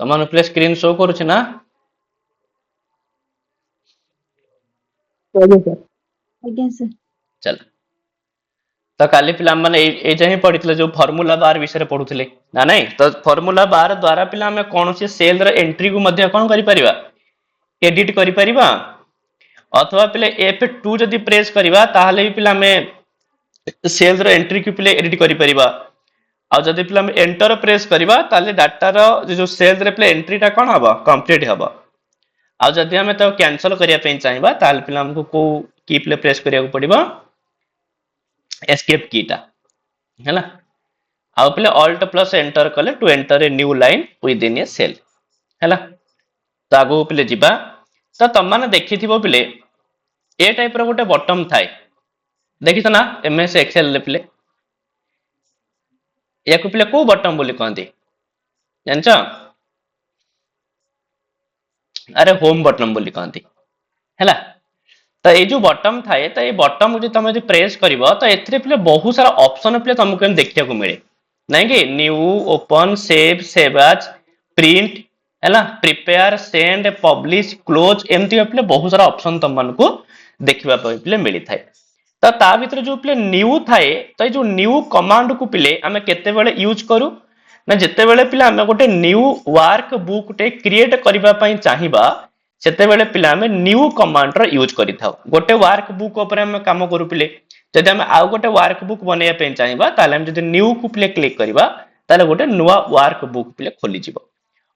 तमन play screen show करूछ ना आज्ञा सर आज्ञा सर चल तो काली पिला माने ए जे ही पढितले जो फार्मूला बार विषय पढुतले ना नहीं तो फार्मूला बार द्वारा पिला हमें कौन सी सेल रे एंट्री को मध्य कोन करि परिबा एडिट करि परिबा अथवा पिले F2 जदि प्रेस करिबा ताहले भी पिला हमें सेल रे एंट्री को पिले एडिट करि परिबा आ जदि पिला हमें एंटर प्रेस करिबा ताहले डाटा रो जो सेल रे पिले एंट्री टा कोन हबो कंप्लीट हबो आ जदि हमें तो कैंसिल करिया पे चाहिबा ताहले पिला हमको को की प्ले प्रेस करिया को पड़िबो एस्केप कीटा हैला आउ पले ऑल्ट प्लस एंटर कले to enter a new line within a cell हैला तो आगो पले जिबा तो तम माने देखिथिबो पले ए टाइप रो गोटे बटन थाए देखिछ ना एमएस एक्सेल ले पले याकु पले को बटन बोली कहंती जानछ अरे होम बटन बोली कहंती हैला तो ये जो बटन थाए तो ये बटन जो तुम जो प्रेस करिवो तो एथरे पले बहुत सारा ऑप्शन पले तुमको देखिया को मिले नहीं कि new open save save as print हैला प्रिपेयर सेंड पब्लिश क्लोज एमती पले बहुत सारा ऑप्शन तुम मानकू देखिबा पले मिली थाए तो ता भीतर जो पले न्यू थाए तो जो न्यू कमांड को पले आमे केते बेले यूज करू ना जेते बेले पले आमे गोटे न्यू वर्क बुक टे क्रिएट करबा पई चाहिबा सेते बेले पिला में न्यू कमांड रो यूज करि थाउ गोटे वर्क बुक ऊपर हम काम करू पिले जदि हम आउ गोटे वर्क बुक बनेया पे चाहिबा ताले हम जदि न्यू को प्ले क्लिक करबा ताले गोटे नुवा वर्क बुक प्ले खोली जिवो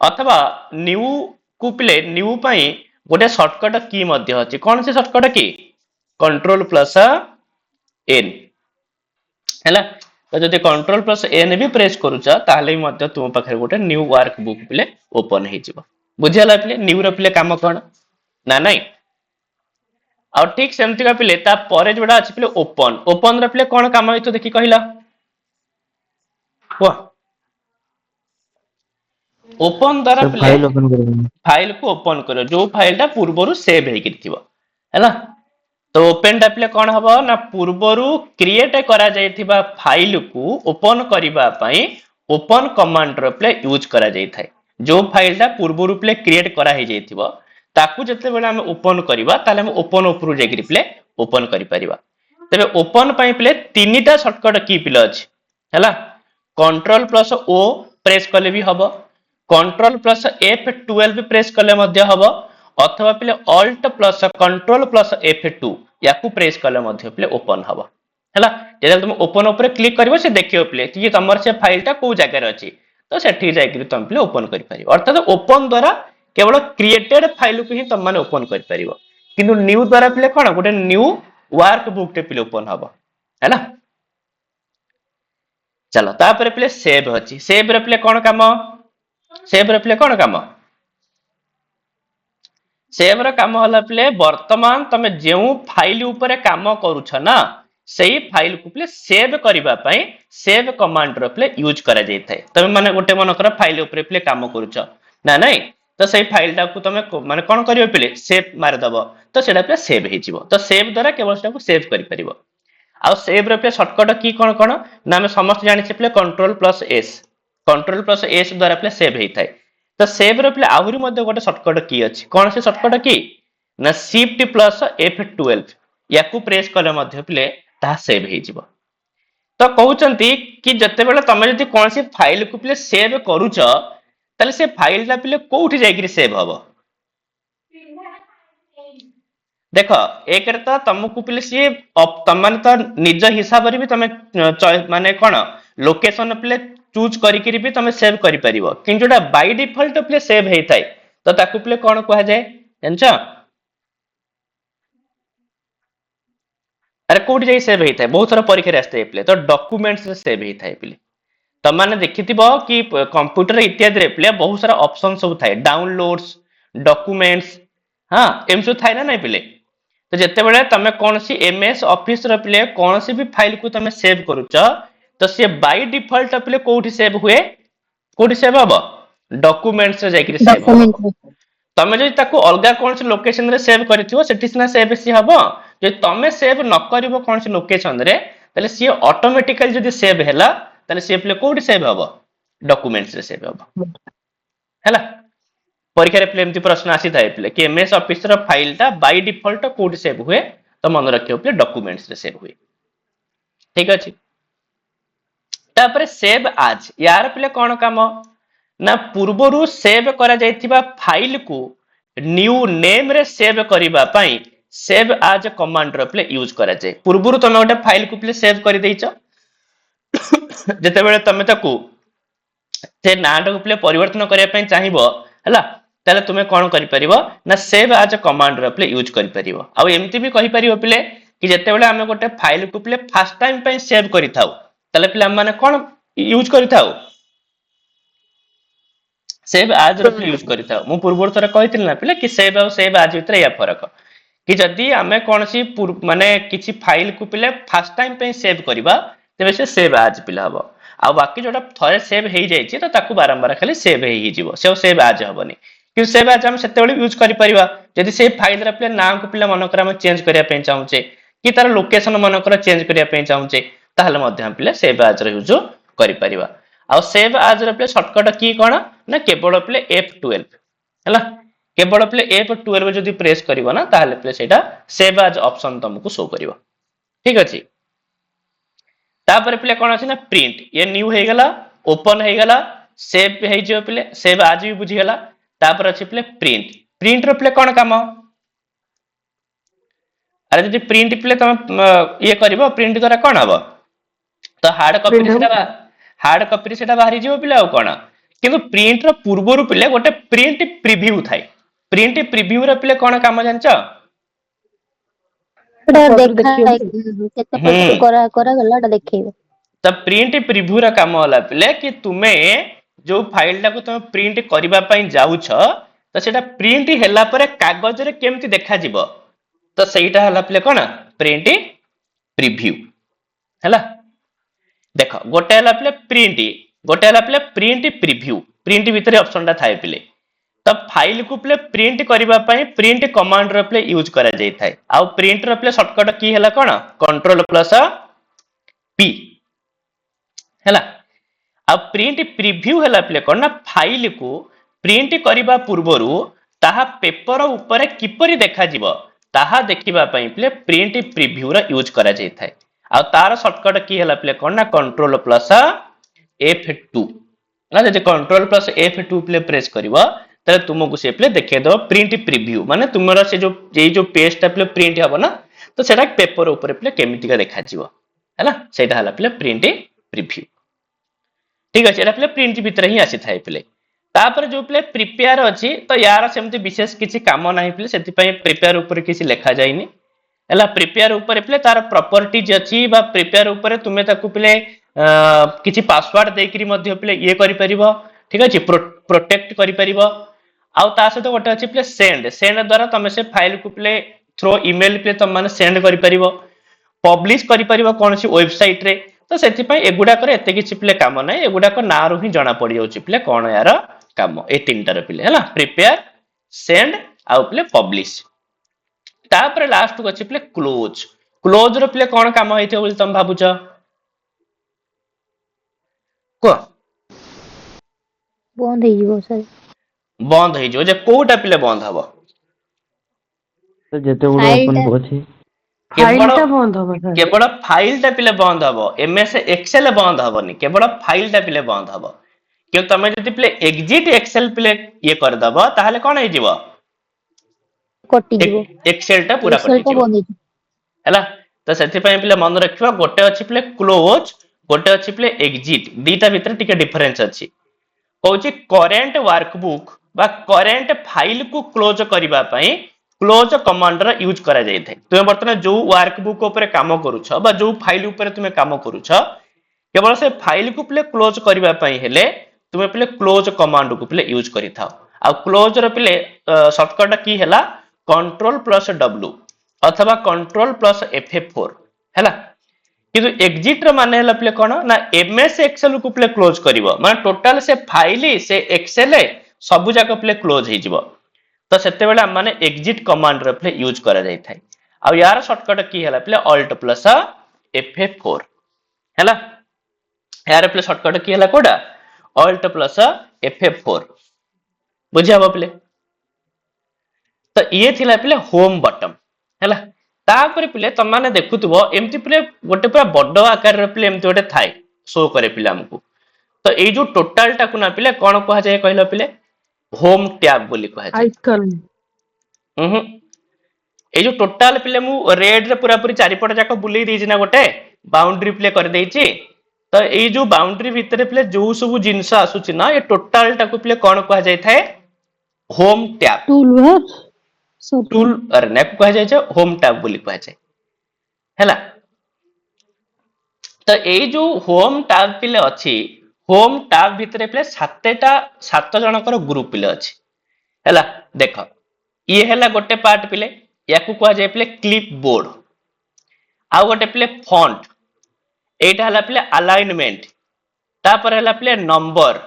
अथवा न्यू को प्ले न्यू पई गोटे शॉर्टकट की मध्ये अछि कोन से शॉर्टकट की कंट्रोल प्लस एन हैला तो जदि कंट्रोल प्लस एन भी प्रेस करूछ ताले मध्ये तुम पाखरे गोटे न्यू वर्क बुक प्ले ओपन हे जिवो बुझियाला पिले न्यू रो पिले काम कोन ना नहीं और ठीक सेमती का पिले ता परे जोडा अछि पिले ओपन ओपन रो पिले कोन काम होइतो देखि कहिला वाह ओपन द्वारा पिले फाइल को ओपन करो जो फाइल ता पूर्वरु सेव हे किथिबो हैला तो ओपन टा पिले कोन हबो ना पूर्वरु क्रिएट करा जायथिबा फाइल को ओपन करिबा पई ओपन कमांड रो पिले यूज करा जाय थाय जो फाइल टा पूर्व रूप ले क्रिएट करा हे जेथिबो ताकू जते बेले हम ओपन करबा ताले हम ओपन ऊपर जे रिप्ले ओपन करि परिबा तबे ओपन पई प्ले तीनटा शॉर्टकट की पिले अछि हैला कंट्रोल प्लस ओ प्रेस करले भी हबो कंट्रोल प्लस F12 प्रेस करले मध्ये हबो अथवा पिले alt plus control plus F2 याकू प्रेस करले मध्ये पिले ओपन हबो हैला जेला तुम ओपन ऊपर क्लिक करबो से देखियो पिले कि तमर से फाइल टा को जगह रे अछि तो सेठी जाइकरी तुम पिले ओपन करि परिबो अर्थात ओपन द्वारा केवल क्रिएटेड फाइल को ही तुम माने ओपन करि परिबो किंतु न्यू द्वारा पिले कोन गोटे न्यू वर्क बुक टे पिले ओपन हबो हैला चलो तापर पिले सेव अछि सेव रे पिले कोन काम सेव रे पिले कोन काम सेव रे काम होला पिले वर्तमान तमे जेउ फाइल ऊपर काम करूछ ना सेही फाइल को प्ले सेव करिबा पई सेव कमांड रो प्ले यूज करा जाय थाए तमे माने गोटे मन कर फाइल ऊपर प्ले काम करूछ ना नहीं तो सेही फाइल टा को तमे माने कोन करियो प्ले सेव मार दबो तो सेडा प्ले सेव हे जिवो तो सेव द्वारा केवल सेटा को सेव करि परिबो आ सेव रो प्ले शॉर्टकट की कोन कोन ना हम समस्त जानि छै प्ले कंट्रोल प्लस एस द्वारा प्ले सेव हे थाए तो सेव रो प्ले आहुरी मध्ये गोटे शॉर्टकट की अछि कोन से शॉर्टकट की ना शिफ्ट प्लस F12 याकू प्रेस करले मध्ये प्ले ता सेव हे जिवो तो कहउचंती कि जते बेले तमे जति कोनसी फाइल को प्ले सेव करूछ तले से फाइल ता प्ले कोठी जाइकरी सेव हबो देखो एक रे तो तुमको प्ले से तम माने तो निज हिसाब रे भी तमे माने कोन लोकेशन प्ले चूज करी करी भी तमे सेव करि परिबो किन जोटा बाय डिफॉल्ट प्ले सेव हे थाए तो ताकू प्ले कोन कहै जाय जानछ अरे कोठी जाई सेव हेता बहुत सारा परीक्षा रे आस्ते प्ले तो डॉक्यूमेंट्स रे सेव हेता है प्ले त माने देखिथिबो कि कंप्यूटर इत्यादि रे प्ले बहुत सारा ऑप्शन सब थाए डाउनलोड्स डॉक्यूमेंट्स हां एम सब थाए ना नहीं प्ले तो जते बेले तमे कोनसी एमएस ऑफिस रे प्ले कोनसी भी फाइल को तमे सेव करूछ तो से बाय डिफॉल्ट प्ले कोठी सेव हुए कोठी सेव हबो डॉक्यूमेंट्स रे जाईकरी सेव हबो तमे जे ताको अलगा कोन से लोकेशन रे सेव करिथिबो सेठी सिना सेव सी हबो जे तमे सेव न करिवो कोन से लोकेशन रे तले सी ऑटोमेटिकली जदी सेव हैला तले से प्ले कोड सेव हबो डॉक्यूमेंट्स रे सेव हबो हैला परीक्षा रे एमती प्रश्न आसी थाए पिले कि एमएस ऑफिस रो फाइल टा बाय डिफॉल्ट कोड सेव हुए तो मन रखियो पिले डॉक्यूमेंट्स रे सेव हुए ठीक अछि तापर सेव आज यार पिले कोन काम ना पूर्वरु सेव करा जायतिबा फाइल को न्यू नेम रे सेव करिबा पई सेव आज कमांड रो प्ले यूज करा जाय पूर्वरु तमे ओटे फाइल को प्ले सेव करि दैछ जते बेले तमे ताकू से नाटा को प्ले परिवर्तन करिया पई चाहिबो हला ताले तुमे कोन करि परिबो ना सेव आज कमांड रो प्ले यूज करि परिबो आ एमती भी कहि परिबो प्ले कि जते बेले हमें गोटे फाइल को प्ले फर्स्ट टाइम पई सेव करि थाउ ताले प्ले हम माने कोन यूज करि थाउ सेव आज रो प्ले यूज करि थाउ मु पूर्व थरा कहितिल ना प्ले कि सेव आ सेव आज भितर या फरक कि जदी हमें कोनसी माने किछि फाइल को प्ले फर्स्ट टाइम पई सेव करबा तेबे से सेव आज पिला हबो आ बाकी जोटा थरे सेव हेई जाय छि तो ताकू बारंबार खाली सेव हेई जिवो से सेव आज हबनी कि सेव आज हम सेते बेले यूज करि परिबा जदी से फाइल रे प्ले नाम को प्ले मन करा हम चेंज करिया पे चाहूचे कि तार लोकेशन मन करा चेंज करिया पे चाहूचे ताहले मध्ये हम प्ले सेव आज रे यूज करि परिबा आ सेव आज रे प्ले शॉर्टकट की कोन ना केवल प्ले F12 हैला केवल प्ले F12 जदी प्रेस करिवो ना ताहले प्ले सेटा सेव आज ऑप्शन तुमको शो करिवो ठीक अछि तापर प्ले कोन अछि ना प्रिंट ये न्यू हे गेला ओपन हे गेला सेव हे जो प्ले सेव आज भी बुझी गेला तापर अछि प्ले प्रिंट प्रिंट रो प्ले कोन काम अरे जदी प्रिंट प्ले तुम ये करिवो प्रिंट द्वारा कोन हबो तो हार्ड कॉपी सेटा बाहरी जिवो प्ले आ कोन किंतु प्रिंट रो पूर्व रो प्ले गोटे प्रिंट प्रीव्यू थाए प्रिंट प्रीव्यू रो प्ले कोन काम जानचो देखा केते पट करा गला देखैबे त प्रिंट प्रीव्यू रा काम होला प्ले कि तुमे जो फाइल टा को तुम प्रिंट करबा पई जाउछ त सेटा प्रिंट हैला परे कागज रे केमति देखा जिवो त सेटा हला प्ले कोन प्रिंट प्रीव्यू हैला देखो गोटे हला प्ले प्रिंट गोटे हला प्ले प्रिंट प्रीव्यू प्रिंट भीतर ऑप्शन टा थाए प्ले त फाइल को प्ले प्रिंट करबा पई प्रिंट कमांड रो प्ले यूज करा जाय थाए आ प्रिंट रो प्ले शॉर्टकट की हला कोन कंट्रोल प्लस पी हैला आ प्रिंट प्रीव्यू हैला प्ले कोन ना फाइल को प्रिंट करबा पूर्वरु ताहा पेपर ऊपर किपरि देखा जिवो ताहा देखिबा पई प्ले प्रिंट प्रीव्यू रा यूज करा जाय थाए आ तार शॉर्टकट की हैला प्ले कोन ना कंट्रोल प्लस F2 ना जदि कंट्रोल प्लस F2 प्ले प्रेस करिवो तले तुमको से प्ले देखे दो प्रिंट प्रीव्यू माने तुमरा से जो पेज टा प्ले प्रिंट हबो ना तो सेटा पेपर ऊपर प्ले केमिति का देखा जिवो हैला सेटा हला प्ले प्रिंट प्रीव्यू ठीक अछि एटा प्ले प्रिंट भीतर ही आसी थाए प्ले तापर जो प्ले प्रिपेयर अछि तो यार सेमति विशेष किछि काम नाही प्ले सेति पई प्रिपेयर ऊपर किछि लेखा जायनी हैला प्रिपेयर ऊपर प्ले तार प्रॉपर्टीज अछि बा प्रिपेयर ऊपर तुमे ताकू प्ले किछि पासवर्ड देकरी मध्ये प्ले ये करि परिबो ठीक अछि प्रोटेक्ट करि परिबो आउ ता सहित गोटे अछि प्ले सेंड सेंड द्वारा तमे से फाइल को प्ले थ्रू ईमेल प्ले तम माने सेंड करि परिबो पब्लिश करि परिबो कोनसी वेबसाइट रे तो सेति पई एगुडा करे एते किछि प्ले काम नै एगुडा को ना रो ही जणा पड़ी जाउछि प्ले कोन यार काम ए तीनटा रे प्ले हैला प्रिपेयर सेंड आउ प्ले पब्लिश तापर लास्ट को अछि प्ले क्लोज क्लोज रो प्ले कोन काम होइथे बोल तुम भाबुछ को बंद हे जीवो सर बंद हे जो जे कोटा प्ले बंद हबो तो जते गुड ओपन होछि फाइल टा बंद हबो केवल फाइल टा पिले बंद हबो एमएस एक्सेल बंद हबोनी केवल फाइल टा पिले बंद हबो कि तमे जति प्ले एग्जिट एक्सेल प्ले ये कर दबो ताहले कोन हे जीवो कटि जीवो एक्सेल टा पूरा कटि जीवो हैला तो सेति पय प्ले मन रखिबा गोटे अछि प्ले क्लोज गोटे अछि प्ले एग्जिट दीटा भीतर टिके डिफरेंस अछि कहउछि करेंट वर्कबुक बा करेंट फाइल को क्लोज करबा पई क्लोज कमांड रा यूज करा जाय थाए तुमे वर्तमान जो वर्कबुक ऊपर काम करूछ बा जो फाइल ऊपर तुमे काम करूछ केवल से फाइल को प्ले क्लोज करबा पई हेले तुमे प्ले क्लोज कमांड को प्ले यूज करि थाओ आ क्लोज रो प्ले शॉर्टकट की हैला कंट्रोल प्लस W अथवा कंट्रोल प्लस F4 हैला किंतु एग्जिट रो माने हैला प्ले कोन ना एमएस एक्सेल को प्ले क्लोज करिवो माने टोटल से फाइल से एक्सेल सब जाक प्ले क्लोज हे जिवो तो सेते बेला माने एग्जिट कमांड रे प्ले यूज करा जाय थाए आ यार शॉर्टकट की हैला प्ले ऑल्ट प्लस F4 हैला यार प्ले शॉर्टकट की हैला कोडा ऑल्ट प्लस F4 बुझी हबो पिले। तो ये थिला पिले होम बटम हैला। तापर पिले तुम माने देखुथबो एमती पिले गोटे पूरा बड़ आकार रे पिले एमती गोटे थाए शो करे पिले हमको। तो ये जो टोटल टाकू ना पिले कौन कहा जाए कहलो पिले होम टैब बोली कहा जाए। आइकन ये जो टोटल पिले मु रेड रे पूरा पूरी चारिपट जाक बुलेई देछि ना गोटे बाउंड्री प्ले कर देछि। तो ये जो बाउंड्री भितर पिले जो सब जिंस आसुछि ना ये टोटल टाकू पिले कौन कहा जाय थाए होम टैब टूल है सब टूल अरे नेक कहा जाय छै होम टैब बोली कहा जाय हैला। तो ये जो होम टैब पिले अछि होम टैब भितर पिले सात जनकर ग्रुप पिले अछि हैला। देख ये हैला गोटे पार्ट पिले याकू कहा जाय पिले क्लिप बोर्ड आउ गोटे पिले फॉन्ट एटा हला पिले अलाइनमेंट तापर हला पिले नंबर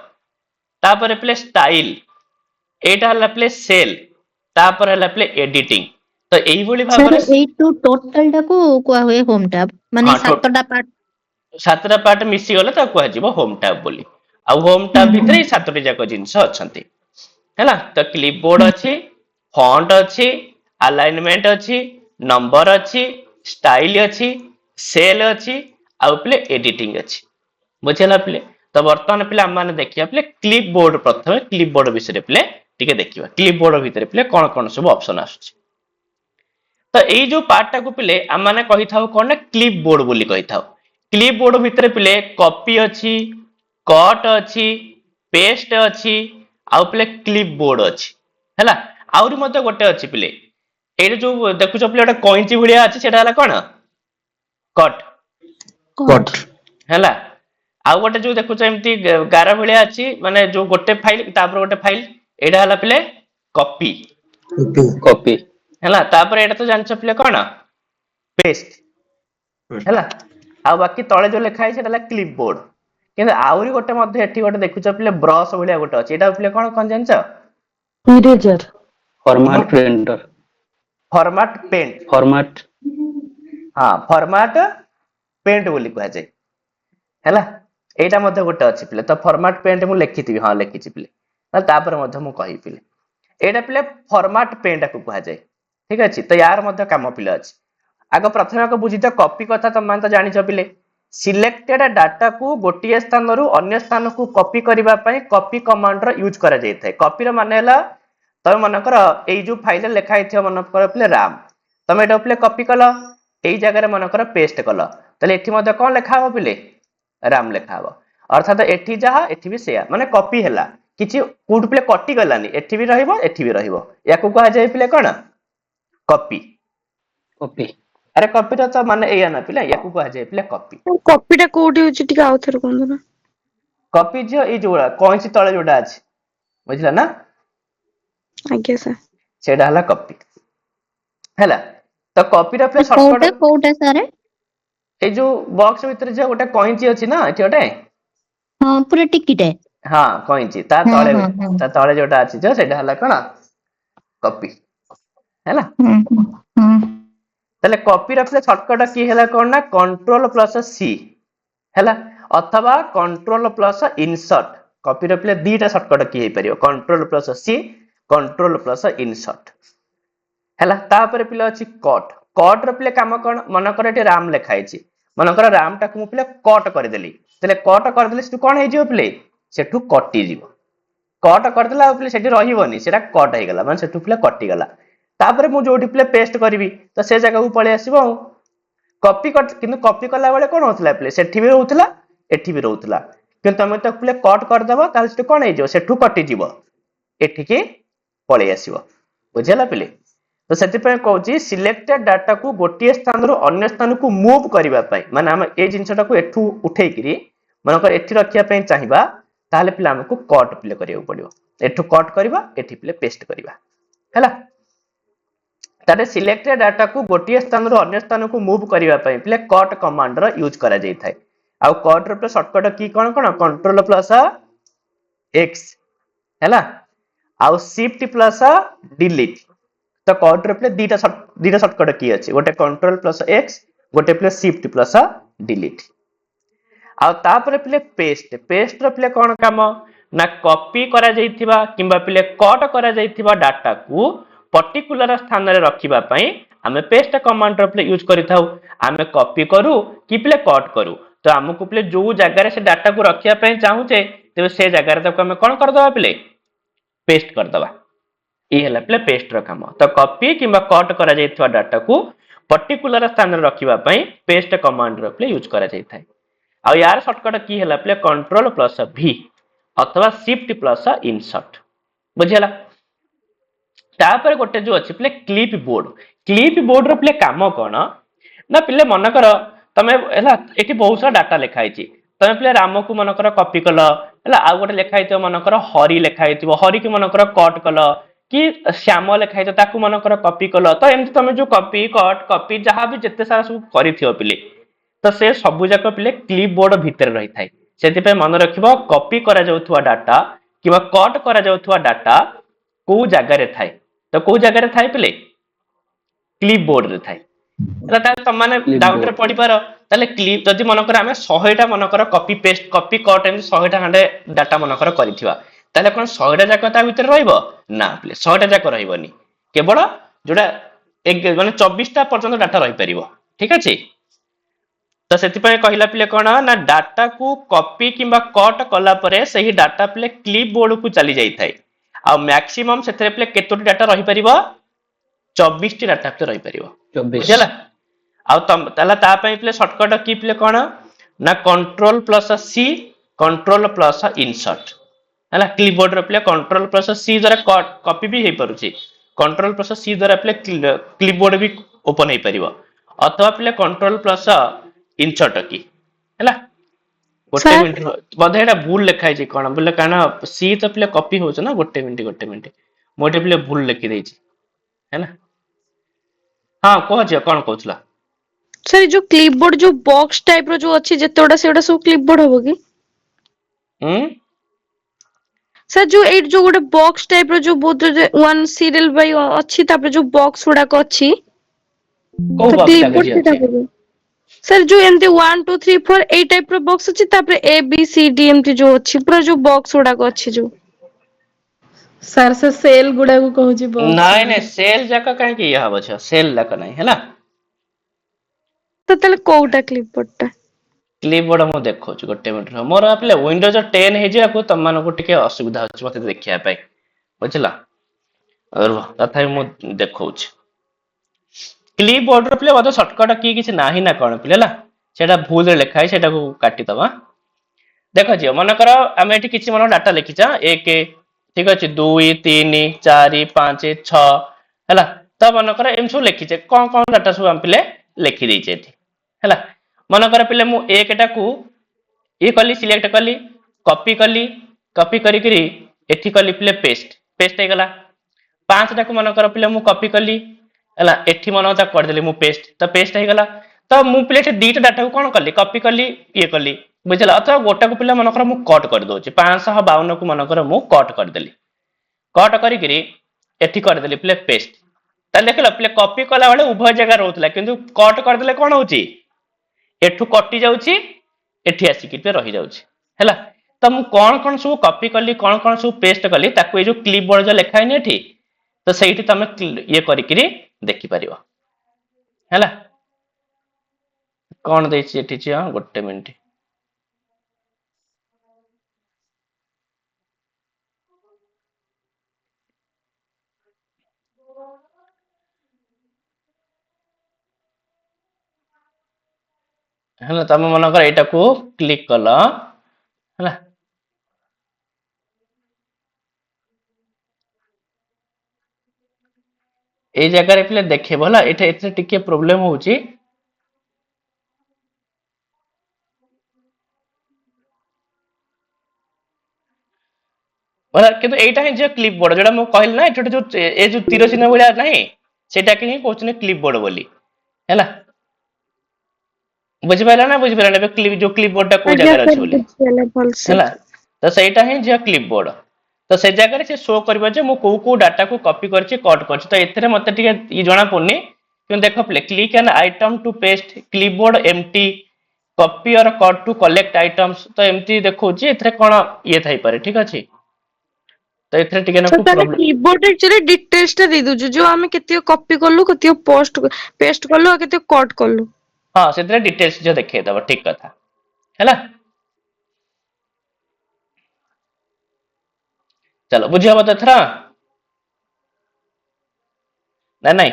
तापर पिले स्टाइल एटा हला पिले सेल तापर हला पिले एडिटिंग। तो एई बोली सर भाबरे एई टू टोटल टाको कोआ हुए होम टैब माने हाँ, सातटा पार्ट सातटा पार्ट मिसी गले ता कह जिवो होम टैब बोली। आ होम टैब भितर सातटी जाक जिंस अछंती हैला। तो क्लिप बोर्ड अछि फॉन्ट अछि अलाइनमेंट अछि नंबर अछि स्टाइल अछि सेल अछि आ पिले एडिटिंग अछि बुझला पिले। तो वर्तमान पिले हम माने देखिया पिले क्लिप बोर्ड प्रथम क्लिप बोर्ड विषय पिले टिके देखिबा क्लिप बोर्ड भितर पिले कोन कोन सब ऑप्शन आसुछि। तो एई जो पार्ट टाकू पिले हम माने कहि थाउ कोन क्लिप बोर्ड बोली कहि थाउ। क्लिप बोर्ड भितर पिले कॉपी अछि कट अछि पेस्ट अछि आ पिले क्लिप बोर्ड अछि हैला। आउरी मते गोटे अछि पिले एइ जो देखुछ पिले गोटे कोइंची भलिया अछि सेटा हला कोन कट कट हैला। आउ गोटे जो देखुछ एमती गारा भलिया अछि माने जो गोटे फाइल तापर गोटे फाइल एडा हला पिले कॉपी कॉपी हैला। तापर एटा तो जानछ पिले कोन पेस्ट हैला। आ बाकी तळे जो लेखा है सेटा हला क्लिप बोर्ड। किंतु आउरी गोटे मध्ये एठी गोटे देखुछ पिले ब्रश भलिया गोटे अछि एटा पिले कोन कोन जानछ eraser format printer format paint format हाँ फॉर्मेट पेंट बोली कहा जाए हैला। एटा मध्ये गोटे अछि पिले तो फॉर्मेट पेंट मु लिखिथिबि हाँ लिखिछि पिले तापर मध्ये मु कहि पिले एटा पिले फॉर्मेट पेंट को कहा जाए ठीक अछि। तो यार मध्ये काम पिले अछि आग प्रथम को बुझित कॉपी कथा त मान तो जानि छ पिले सिलेक्टेड डाटा को गोटिए स्थान रु अन्य स्थान को कॉपी करबा पई कॉपी कमांड रो यूज करा जाय थाए। कॉपी रो माने हला तमे मनकर एई जो फाइल लेखा हिथियो मनकर पिले राम तमे एटा पिले कॉपी कलो एई जगह रे मनकर पेस्ट कलो तले एठी मध्ये कोन लेखा हो पिले राम लेखा हो। अर्थात एठी जहा एठी भी सेया माने कॉपी हला किछि कोड पिले कटि गलानी एठी भी रहइबो याकू कहा जाय पिले कोन कॉपी। कॉपी अरे कॉपी रो तो माने एया ना पिले याकू कहा जाय पिले कॉपी। कॉपीटा कोठी होची टिके आउथर कोन ना कॉपी जो ए जोड़ा कोइची तळे जोड़ा अछि बुझला ना आज्ञा सर सेडा हला कॉपी हैला। तो कॉपी रो पिले कोउटा शॉर्टकट कोउटा सारे ए जो बॉक्स भीतर जे गोटे कोइची अछि ना एठी गोटे हां पूरा टिकिटे हाँ कोइची ता तळे जोटा अछि जो सेडा हला कोन कॉपी हैला। तले कॉपी रो पिले शॉर्टकट की हला कोन ना कंट्रोल प्लस सी हैला अथवा कंट्रोल प्लस इंसर्ट। कॉपी रो पिले दीटा शॉर्टकट की हे परियो control plus C control plus insert हैला। तापर पिले अछि कट कट रो पिले काम कोन मन कर एठी राम लेखा आइछि मन कर राम टाकू मु पिले कट कर देली तले कट कर देली सेटू कोन हे जिवो पिले सेटू कटि जिवो कट कर देला पिले सेठी रहिबोनी सेटा कट हे गेला माने सेटू पिले कटि गेला। तापर मु जोठी पिले पेस्ट करबी तो से जगह को पळे आसीबो कॉपी कर किंतु कॉपी कला बेले कोन होतला पिले सेठी भी रहउतला एठी भी रहउतला किंतु तमे तो पिले कट कर देबो ताले सेटू कोन हे जिवो सेठू कटि जिवो एठी के पळे आसीबो बुझला पिले। तो सेति पे कहउची सिलेक्टेड डाटा को गोटिए स्थान रु अन्य स्थान को मूव करबा पई माने हम ए जिंसटा को एठू उठेई करी मनकर एठी रखिया पई चाहिबा ताले पिले हमको कट पिले करियो पड़ियो एठू कट करबा एठी पिले पेस्ट करबा हैला। तारे सिलेक्टेड डाटा को गोटिए स्थान रु अन्य स्थान को मूव करबा पई पिले कट कमांड रो यूज करा जाय थाए। आ कट रो पे शॉर्टकट की कोन कोन कंट्रोल प्लस एक्स हैला आ शिफ्ट प्लस डिलीट। तो कट रो पे दीटा शॉर्टकट की अछि गोटे कंट्रोल प्लस एक्स गोटे प्लस शिफ्ट प्लस डिलीट आ तापर पिले पेस्ट पेस्ट रो पिले कोन काम ना कॉपी करा जाइथिबा किंबा पिले कट करा जाइथिबा डाटा को पर्टिकुलर स्थान रे रखिबा पई आमे पेस्ट कमांड रो प्ले यूज करिथाउ। आमे कॉपी करू कि प्ले कट करू तो हमकु प्ले जो जगह रे से डाटा को रखिया पई चाहूचे तेबे से जगह रे ताको आमे कोन कर दबा प्ले पेस्ट कर दबा। ई हला प्ले पेस्ट रो काम। तो कॉपी किंबा कट करा जाइथिबा डाटा को पर्टिकुलर स्थान रे रखिबा पई पेस्ट कमांड रो प्ले यूज करा जाइथाय। आ यार शॉर्टकट की हला प्ले कंट्रोल प्लस v अथवा शिफ्ट प्लस इंसर्ट बुझिला। तापर गोटे जो अछि प्ले क्लिप बोर्ड रो प्ले काम कोन ना पिले मन कर तमे हला एठी बहुत सारा डाटा लिखा हिची तमे प्ले राम को मन कर कॉपी कल हला आ गोटे लिखा हितो मन कर हरि लिखा हितो हरि की मन कर कट कल कि श्याम लिखा हितो ताकू मन कर कॉपी कल तो एमती तमे जो कॉपी कट कॉपी जहां भी जत्ते सारा सब करिथियो पिले तो से सब जाक पिले क्लिप बोर्ड भितर रही थाए। सेति पे मन रखिबो कॉपी करा जाउथुवा डाटा किबा कट करा जाउथुवा डाटा को जगह रे थाए तो को जगह रे थाए पिले क्लिप बोर्ड रे थाए। एला ता त माने डाउट रे पड़ी पारो ताले क्लिप जदि मन कर हमें 100 टा मन कर कॉपी पेस्ट कॉपी कट एम 100 टा खंडे डाटा मन कर करिथिवा ताले कोन 100 टा जाक ता भितर रहइबो ना पिले 100 टा जाक रहइबोनी केवल जोडा एक माने 24 टा पर्यंत डाटा रहि परिबो ठीक अछि। तो सेति पे कहिला पिले कोन ना डाटा को कॉपी किंबा कट कला परे सही डाटा पिले क्लिप बोर्ड को चली जाई थाए आ मैक्सिमम सेथरे पिले केतोटी डाटा रहि परिबो 24 टी डाटा पे रहि परिबो 24 बुझला। आ तम तला ता पे पिले शॉर्टकट की पिले कोन ना control plus C control plus insert हला क्लिप बोर्ड रे पिले कंट्रोल प्लस सी द्वारा कट कॉपी भी हे परुची कंट्रोल प्लस सी द्वारा पिले क्लिप बोर्ड भी ओपन हे परिबो अथवा पिले कंट्रोल प्लस इंसर्ट की हैला गोटे मिनिट बधे एटा भूल लिखाई छै कोन बोले काना सी तो पिले कॉपी हो छ ना गोटे मिनिट मोटे पिले भूल लिखि दै छै हैला। हां कह जे कोन कहथला सर जो क्लिपबोर्ड जो बॉक्स टाइप रो जो अछि जेतोडा सेडा सब क्लिपबोर्ड होबो की सर जो एट जो गोटे बॉक्स टाइप रो जो बहुत वन सीरियल बाय अछि तापर जो बॉक्स गुडा को अछि को तो बॉक्स क्लिपबोर्ड लागै सेटा छै होबो सर जो एमती 1 2 3 4 ए टाइप रो बॉक्स अछि तापर ए बी सी डी एमती जो अछि पूरा जो बॉक्स गुडा को अछि जो सर से सेल गुड़ा को कहूची बॉक्स नाइ नै सेल जाका काहे कि यह हबो छ सेल लक नै हैला। तो तले कोउटा क्लिपबोर्ड टा क्लिपबोर्ड मु देखौ छ गोटे मिनिट रो मोर आपले विंडोज 10 हे जे को तम मानको टिके असुविधा होछ मते देखिया पाई बुझला और तथापि मु देखौ छ क्लिपबोर्ड रो प्ले बद शॉर्टकट की किछ नाही ना कोन पिलेला सेटा भूल रे लिखा है सेटा को काटी दबा। देखो जी मन कर हम एठी किछ मन डाटा लिखिचा 1 ठीक अछि 2 3 4 5 6 हैला त मन कर एम सब लिखिचे कोन डाटा सब हम पिले लिखि दै छै एठी हैला। मन कर पिले मु एक टा को ई कली सिलेक्ट कली कॉपी करी करी एठी कली पिले पेस्ट हे गला 5 टा को मन कर पिले मु कॉपी कली हैला एठी मन ता कर देली मु पेस्ट हे गला। तो मु पिले एठी दीटा डाटा को कोन कली कॉपी कली ये कली बुझला अथवा गोटा को पिले मन कर मु कट कर दोची 552 को मन कर मु कट कर देली कट करी करी एठी कर देली पिले पेस्ट ता देखलो पिले कॉपी कला वाले उभय जगह रहउतला किंतु कट कर देले कोन होची एठू कटि जाउची एठी आसी कि पे रहि जाउची हैला। तो मु कोन सब कॉपी कली कोन सब पेस्ट कली ताको ए जो क्लिपबोर्ड जो लिखा है एठी तो सेठी तमे ये करी करी देखि परिबो हैला। कोन दैछि एठी छ गोटे मिनिट हैला तमे मन कर एटा को क्लिक कला हैला ए जगह रे पिले देखे भला एटा एते टिके प्रॉब्लम होउची मला किंतु एटा ही जे क्लिपबोर्ड जेडा मु कहल ना एटा जो ए जो तीर चिन्ह बलिया नाही सेटा के ही कहउछने क्लिपबोर्ड बोली हैला बुझि पाइला ना बुझि पाइला बे क्लिप जो क्लिपबोर्ड टा को जगह रे अछि बोली हैला। तो सेटा ही जे क्लिपबोर्ड तो से जगह से शो करबा जे मु को डाटा को कॉपी करछि कट करछि तो एथरे मते टिके ई जणा पड़नी कि देखो प्ले click an item to paste clipboard empty copy और कट टू कलेक्ट आइटम्स तो एमती देखौची एथरे कोन ये थाई पारे ठीक अछि तो एथरे टिके ना सर को ताले प्रॉब्लम कीबोर्ड एक्चुअली डिटेल्स टा दे दउछु जो हमें केतियो कॉपी करलु केतियो पेस्ट करलु और केतियो कट करलु। हां सेथरे डिटेल्स जो देखे दबो ठीक कथा हैला चलो बुझिया बत एथरा ना नहीं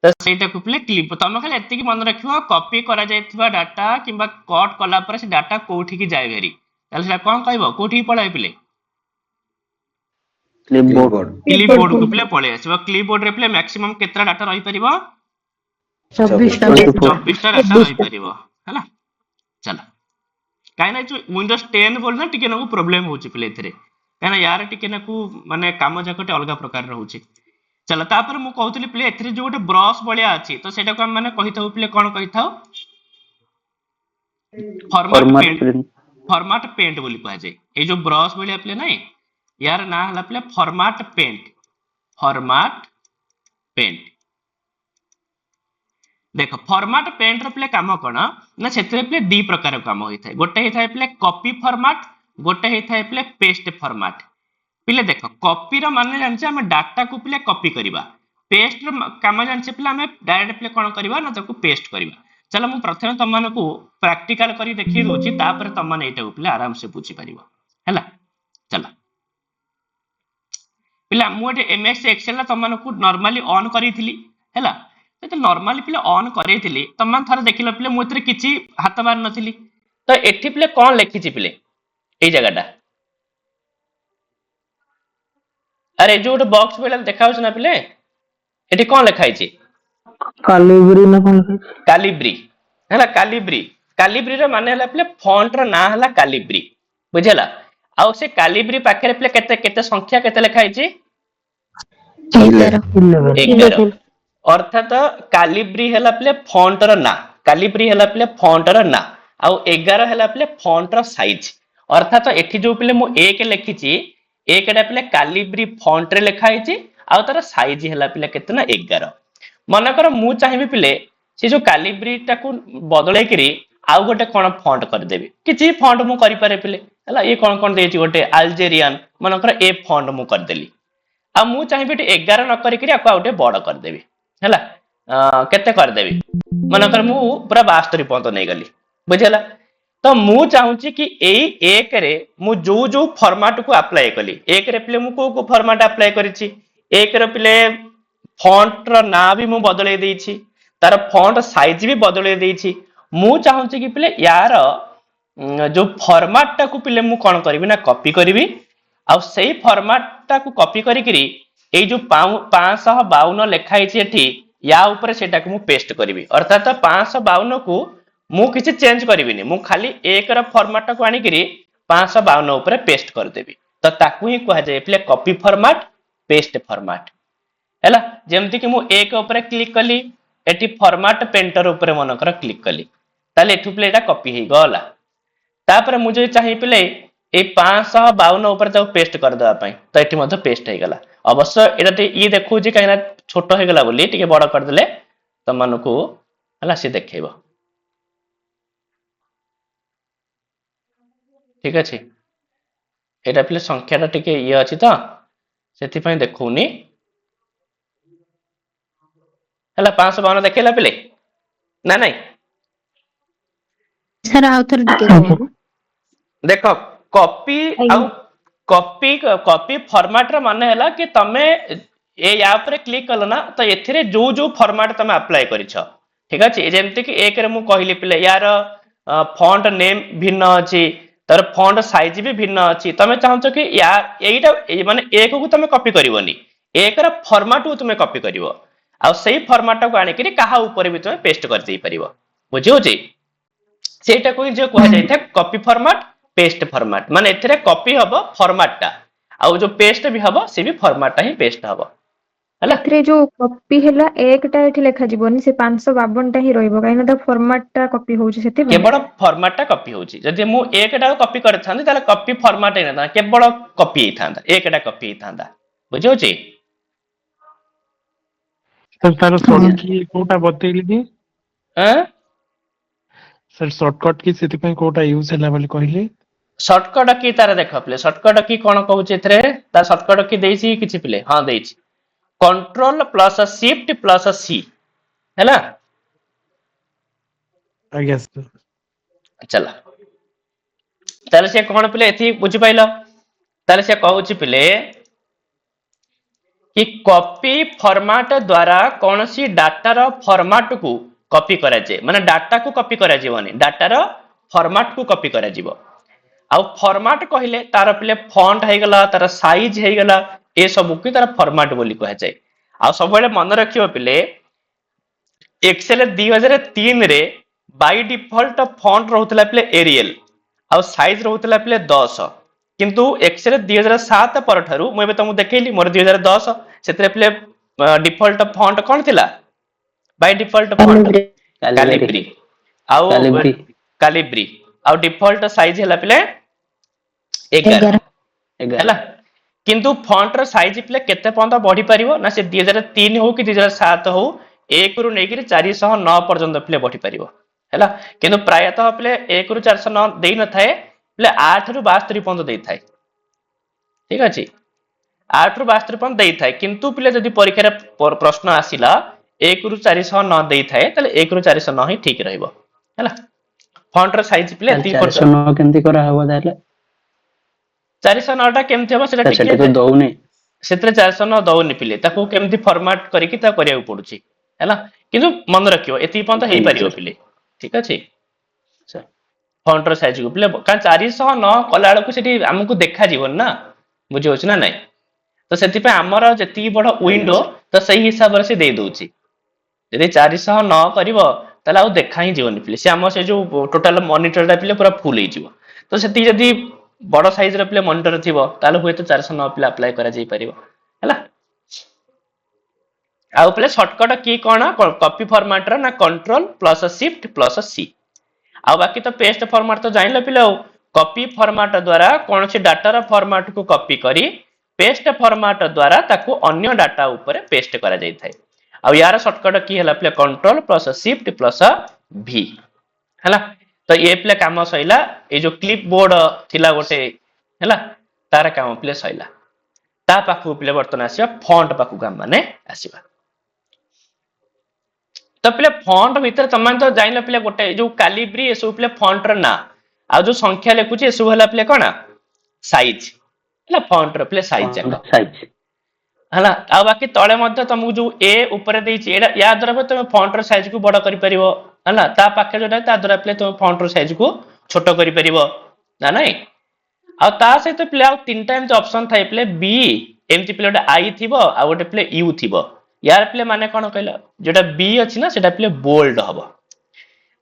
तो सेटा को प्ले क्लिप तमे खाली एति की मन रखियो कॉपी करा जायथिबा डाटा किबा कट कला पर से डाटा कोठी की जाय भेरी ताले से कोन कहबो कोठी पळाय पिले क्लिपबोर्ड क्लिपबोर्ड को प्ले पळे आसीबा क्लिपबोर्ड रे प्ले मैक्सिमम केतरा डाटा रही परिबो 24 टा 24 टा डाटा रही परिबो हैला चलो काई ना जो विंडोज 10 बोल ना टिके ना प्रॉब्लम होची प्ले एथरे काना यार टिके ना को माने काम जाकटे अलग प्रकार रहउची चलो तापर मु कहतली प्ले एथरे जो गोटे ब्रश बलिया अछि तो सेटा को हम माने कहिथाउ प्ले कोन कहिथाउ फॉर्मेट पेंट बोली कहा जाय ए जो ब्रश बलिया प्ले नाही यार ना हला प्ले फॉर्मेट पेंट देखो फॉर्मेट पेंट रो प्ले काम कोन ना सेतरे प्ले दी प्रकार काम होई थाए गोटे हे थाए प्ले कॉपी फॉर्मेट गोटे हे थाए प्ले पेस्ट फॉर्मेट पिले देखो कॉपी रो माने जानछे हम डाटा को प्ले कॉपी करबा पेस्ट रो काम जानछे प्ले हम डायरेक्ट प्ले कोन करबा ना ताको पेस्ट करबा चलो मु प्रथमे तम मानको प्रैक्टिकल करी देखि दोची तापर तम माने एटा प्ले आराम से बुझी परिबो हैला चलो पिला मु एटे एमएस एक्सेल ला तम मानको नॉर्मली ऑन करिथिली हैला तो नॉर्मली पिले ऑन करेथिली तम मान थरे देखिलो पिले मु एतरे किछि हाथ मार नथिली तो एठी पिले कोन लेखिछि पिले ए जगहटा अरे जो गोटे बॉक्स बेला देखाउछ ना पिले एठी कोन लेखाइ छि कालीब्री ना कोन कालीब्री हैला कालीब्री रे माने हला पिले फॉन्ट रो ना हला कालीब्री बुझेला आ से कालीब्री पाखरे पिले केते केते संख्या केते लेखाइ छि 11 अर्थात कालीब्री हला प्ले फॉन्ट रो ना कालीब्री हला प्ले फॉन्ट रो ना आ 11 हला प्ले फॉन्ट रो साइज अर्थात एठी जो प्ले मु 1 लेखि छि 1 डा प्ले कालीब्री फॉन्ट रे लेखाइ छि आ तार साइज हला प्ले केतना 11 मन कर मु चाहिबी प्ले से जो कालीब्री टाकू बदलै करी आउ गोटे कोन फॉन्ट कर देबी किछि फॉन्ट मु करि पारे प्ले हला ये कोन देछि गोटे अल्जेरियन मन कर ए फॉन्ट मु कर देली आ मु चाहिबी 11 न करी करी आको गोटे बड़ कर देबी हैला केते कर देबी मनकर मु पूरा 72 पर्यंत नै गली बुझेला तो मु चाहूची कि एई एक रे मु जो जो फॉर्मेट को अप्लाई कली एक रे प्ले मु को फॉर्मेट अप्लाई करिछि एक रे प्ले फॉन्ट रो ना भी मु बदलै देछि तार फॉन्ट साइज भी बदलै देछि मु चाहूची कि प्ले यार जो फॉर्मेट टा को प्ले मु कोन करबी ना कॉपी करबी आ सेही फॉर्मेट टा को कॉपी करी करी ए जो 552 लेखाई छि एठी या ऊपर सेटा को मु पेस्ट करबी अर्थात 552 को मु किछि चेंज करबिनी मु खाली एक रा फॉर्मेट को आनी करी 552 ऊपर पेस्ट कर देबी तो ताकू ही कहा जाय play copy format paste format हैला जेमति कि मु एक ऊपर क्लिक कली एठी फॉर्मेट पेंटर ऊपर मनकर क्लिक कली ताले एठु प्ले एटा कॉपी हे गला तापर मु जे चाहि प्ले ए 552 ऊपर तो पेस्ट कर देबा पई तो एठी मधे पेस्ट हे गला अवश्य एटा ये देखौ जे काइना छोटो हे गला बोली टिके बड़ कर देले त मानको हला से देखेबो ठीक अछि एटा प्ले संख्याटा टिके ये अछि त सेति पई देखौनी हला 552 देखेला प्ले ना नहीं सर आउथर टिके कहू देखो कॉपी आउ कॉपी फॉर्मेट रे माने हला कि तमे ए या ऊपर क्लिक कलो ना तो एथिरे जो जो फॉर्मेट तमे अप्लाई करिछ ठीक अछि जेमति कि एक रे मु कहिली प्ले यार फॉन्ट नेम भिन्न अछि तर फॉन्ट साइज भी भिन्न अछि तमे चाहछो कि यार एटा माने एक को तमे कॉपी करिवोनी एक रा फॉर्मेट को तमे कॉपी करिवो आ सेही फॉर्मेट को आनी करी कहा ऊपर भी तमे पेस्ट कर देई परिवो बुझियो जे सेटा को जे कहा जाय था कॉपी फॉर्मेट पेस्ट फॉर्मेट माने एथिरे कॉपी हबो फॉर्मेट टा आ जो पेस्ट भी हबो से भी फॉर्मेट टा ही पेस्ट हबो हला एथिरे जो कॉपी हैला एकटा एठी लेखा जीवनी से 552 टा ही रहइबो काइना ता फॉर्मेट टा कॉपी होउची सेति केवल फॉर्मेट टा कॉपी होउची जदि मु एकटा कॉपी करथांदी ताले कॉपी फॉर्मेट हे ना केवल कॉपी हे थांदा एकटा कॉपी हे थांदा बुझियो छी तो तार सॉरी कोटा बतेइली कि हैं सर शॉर्टकट की ସେଥିପାଇଁ କୋଉଟା ୟୁଜ ହେଲା ବୋଲି କହିଲେ सर्टकट की तार देख पिले सर्टकट की कौन कहूँ तार सर्टकट की देसी किसी पिले हाँ देसी कंट्रोल प्लस शिफ्ट प्लस सी है आज्ञा सर चला ताले से कौन पिले एथि बुझी पाइल ताले से कहूँ पिले कि कॉपी फॉर्मेट द्वारा कौन सी डाटार फॉर्मेट को कॉपी करा जाए माने डाटा को कॉपी करा जीवनी डाटार फॉर्मेट को कॉपी करा जीवो आउ फॉर्मेट कहले तार पिले फॉन्ट है गला तार साइज है गला ए सब की तार फॉर्मेट बोली कहा जाए आ सब बेले मन रखियो पिले एक्सेल 2003 रे बाय डिफॉल्ट फॉन्ट रहउतला पिले एरियल आउ साइज रहउतला पिले 10 किंतु एक्सेल 2007 पर ठारू मैं तुमको देखैली मोर 2010 सेतरे पिले डिफॉल्ट फॉन्ट कोन थिला बाय डिफॉल्ट फॉन्ट कैलिब्री आउ कैलिब्री आउ डिफॉल्ट साइज हैला पिले 11 हैला किंतु फॉन्ट रो साइज पिले केते पर्यंत बढ़ी परिवो ना से 2003 हो कि 2007 हो 1 रु नेगिरी 409 पर्यंत पिले बढ़ी परिवो हैला किंतु प्रायतः पिले 1 रु 409 देई न थाए पिले 8 रु 72 पर्यंत देई थाए ठीक अछि 8 रु 72 पर्यंत देई थाए किंतु पिले जदी परीक्षा रे प्रश्न आसिला 1 रु 409 देई थाए तले 1 रु 409 ही ठीक रहइबो हैला फॉन्ट रो साइज पिले 409 केमती करा हबो ताले 409 टा केमती हबो सेटा सेटा तो दउनी सेतरे 409 दउनी पिले ताको केमती फॉर्मेट करिकि ता करिया पडुची हैला किंतु मन रखियो एती पंत हेई परियो पिले ठीक अछि सर फॉन्ट रो साइज को पिले का 409 कला को सेठी हमकु देखा जीवन ना बुझि होछ ना नै तो सेति पे हमर जति बड़ विंडो तो सही हिसाब से दे दोची यदि 409 करिवो ताला आ देखा ही जीवन पिले से हम से जो टोटल मॉनिटर टा पिले पूरा फुल हे जीवो तो सेति जदी बड़ साइज रे पिले मॉनिटर थिबो ताले हुए तो 409 पिले अप्लाई करा जाई परिवो हैला आ पिले शॉर्टकट की कोन कॉपी फॉर्मेट रा ना कंट्रोल प्लस शिफ्ट प्लस सी आ बाकी तो पेस्ट फॉर्मेट तो जानिले पिले कॉपी फॉर्मेट द्वारा कौन सी डाटा रा फॉर्मेट को कॉपी करी पेस्ट फॉर्मेट द्वारा ताको अन्य डाटा ऊपर पेस्ट करा जाई थाए आ यार शॉर्टकट की हला प्ले कंट्रोल प्लस शिफ्ट प्लस भी हला तो ये प्ले काम सइला ए जो क्लिप बोर्ड थिला गोटे हला तार काम प्ले सइला ता पाखु प्ले बर्तन आसिया फॉन्ट पाखु काम माने आसीबा तो प्ले फॉन्ट भीतर तमान तो जाइला प्ले गोटे जो कैलिब्री ए सब प्ले फॉन्ट र ना आ जो संख्या लिखुची ए सब हला प्ले कोना साइज हला फॉन्ट र प्ले साइज साइज हला आ बाकी तळे मध्ये तुमको जो ए ऊपर देछि एडा या द्वारा तुम फॉन्ट र साइज को बड़ करि परिबो हला ता पाखे जोटा ता द्वारा प्ले तुम फॉन्ट र साइज को छोटो करि परिबो ना नै आ ता सहित प्ले आ तीन टाइम तो ऑप्शन थाइ प्ले बी एमती प्ले गोटे आई थिबो आ गोटे प्ले यू थिबो यार प्ले माने कोन कहला जेटा बी अछि ना सेटा प्ले बोल्ड हबो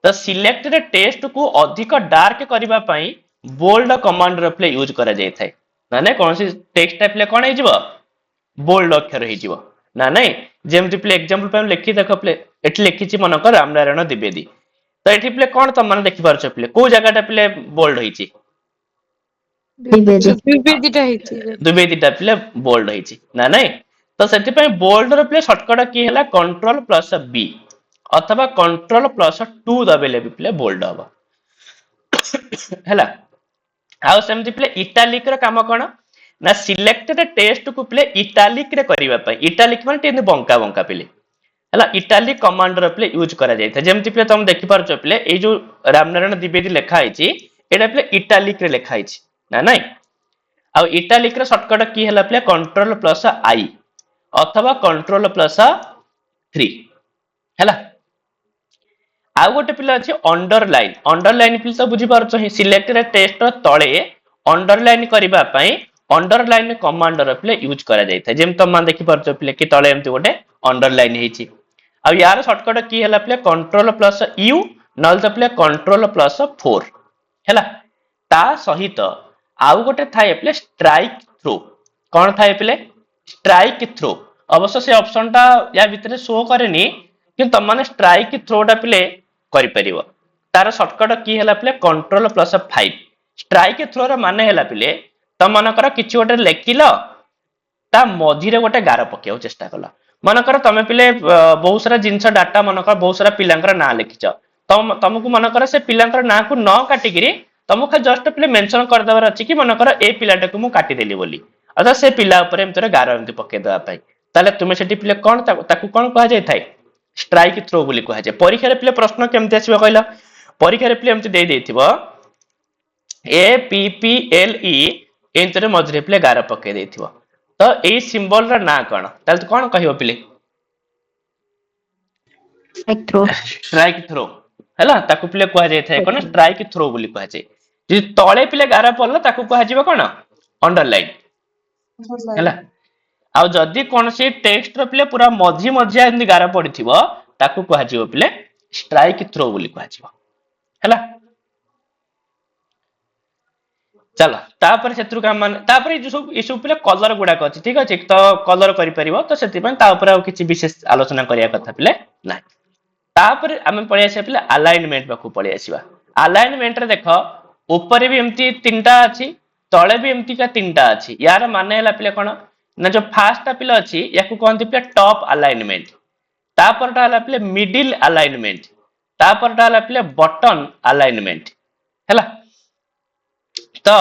तो सिलेक्टेड टेक्स्ट को अधिक डार्क करबा पई बोल्ड कमांड र प्ले यूज करा जाय थाइ माने कोनसी टेक्स्ट टाइप प्ले कोन हे जिवो बोल्ड अक्षर हे जिवो ना नै जेमति प्ले एग्जांपल पे लिखि देखो प्ले एठी लिखिछि मन कर रामनारायण द्विवेदी तो एठी प्ले कोन त मन देखि पारछ प्ले को जगहटा प्ले बोल्ड होईछि द्विवेदीटा प्ले बोल्ड होईछि ना नै तो सेति पे बोल्ड र प्ले शॉर्टकट की हला कंट्रोल प्लस बी अथवा कंट्रोल प्लस 2 दबेले भी प्ले बोल्ड हबो हला आ सेमति प्ले इटालिक र काम कोन ना सिलेक्टेड टेक्स्ट को प्ले इटालिक रे करिवा पई इटालिक माने टेन बंका बंका प्ले हला इटालिक कमांड रे प्ले यूज करा जाय था जेमति प्ले तुम देखि पारछ प्ले ए जो रामनारायण द्विवेदी लेखा आइछि एटा प्ले इटालिक रे लेखा आइछि ना नै आ इटालिक रे शॉर्टकट की हला प्ले कंट्रोल प्लस आई अथवा कंट्रोल प्लस 3 हला आ गोटे प्ले अछि अंडरलाइन प्ले तो बुझी पारछ ही सिलेक्टेड टेक्स्ट तळे अंडरलाइन करिवा पई अंडरलाइन कमांड र प्ले यूज करा जाय था जेम तम मान देखि परछ प्ले कि तळे एमति गोटे अंडरलाइन हेछि आ यार शॉर्टकट की हला प्ले कंट्रोल प्लस यू नल तो प्ले कंट्रोल प्लस 4 हला ता सहित आउ गोटे थाए प्ले स्ट्राइक थ्रो कोन थाए प्ले स्ट्राइक थ्रो अवश्य से ऑप्शन टा या भीतर शो करेनी कि तम माने स्ट्राइक थ्रो टा प्ले करि परिबो तार शॉर्टकट की हला प्ले कंट्रोल प्लस 5 स्ट्राइक थ्रो र माने हला प्ले तो मनकर किछि गोटे लेखिल ता मझिरे गोटे गार पकेउ चेष्टा कला मनकर तमे पिले बहुत सारा जिंस डाटा मनकर बहुत सारा पिलांकर ना लिखिछ तुमको मनकर से पिलांकर ना को न काटिकी तुमको खाली जस्ट पिले मेंशन करदेवार अच्छी कि मनकर ए पिलाटा को मु काटिदेली बोली अर्थात से पिला ऊपर एमती गार एमती पकईदेवा ताले तुम से पिले कौन ताकू कौन कह जाए स्ट्राइक थ्रो बोली कह जाए परीक्षा पिले प्रश्न केमती आसो कहल परीक्षा पिले एमती दे देथिबो A P P L E एंतरे मझरे पिले गार पकई देथिबो तो ए सिंबल रा ना कौन ताले कौन कहबो पिले स्ट्राइक थ्रो हैला ताकू पिले कह जाय थाए कोन स्ट्राइक थ्रो बोली कह जाय जे तळे पिले गारा पड़ला ताकू कह जिवो कोन अंडरलाइन हैला आ जदी कोनसी टेक्स्ट रो पिले पूरा मझी मझिया एंदी गारा पड़िथिबो ताकू कह जिवो पिले स्ट्राइक थ्रो बोली कह जिवो हैला चलो तापर सेत्रु का मान तापर ई सब पिले कलर गुडा अछि ठीक अछि तो कलर करि परिबो तो सेति पय ता ऊपर किछि विशेष आलोचना करिया कथा पिले ना तापर आमे पळि आसी पिले अलाइनमेंट बाकू पळि आसीबा अलाइनमेंट रे देखो ऊपर भी एमती तीनटा अछि तळे भी एमती का तीनटा अछि यार माने हला पिले कोन ना जो फर्स्ट पिले अछि याकू कोनती पिले टॉप अलाइनमेंट तापरटा हला पिले मिडिल अलाइनमेंट तापरटा हला पिले बटन अलाइनमेंट हैला तो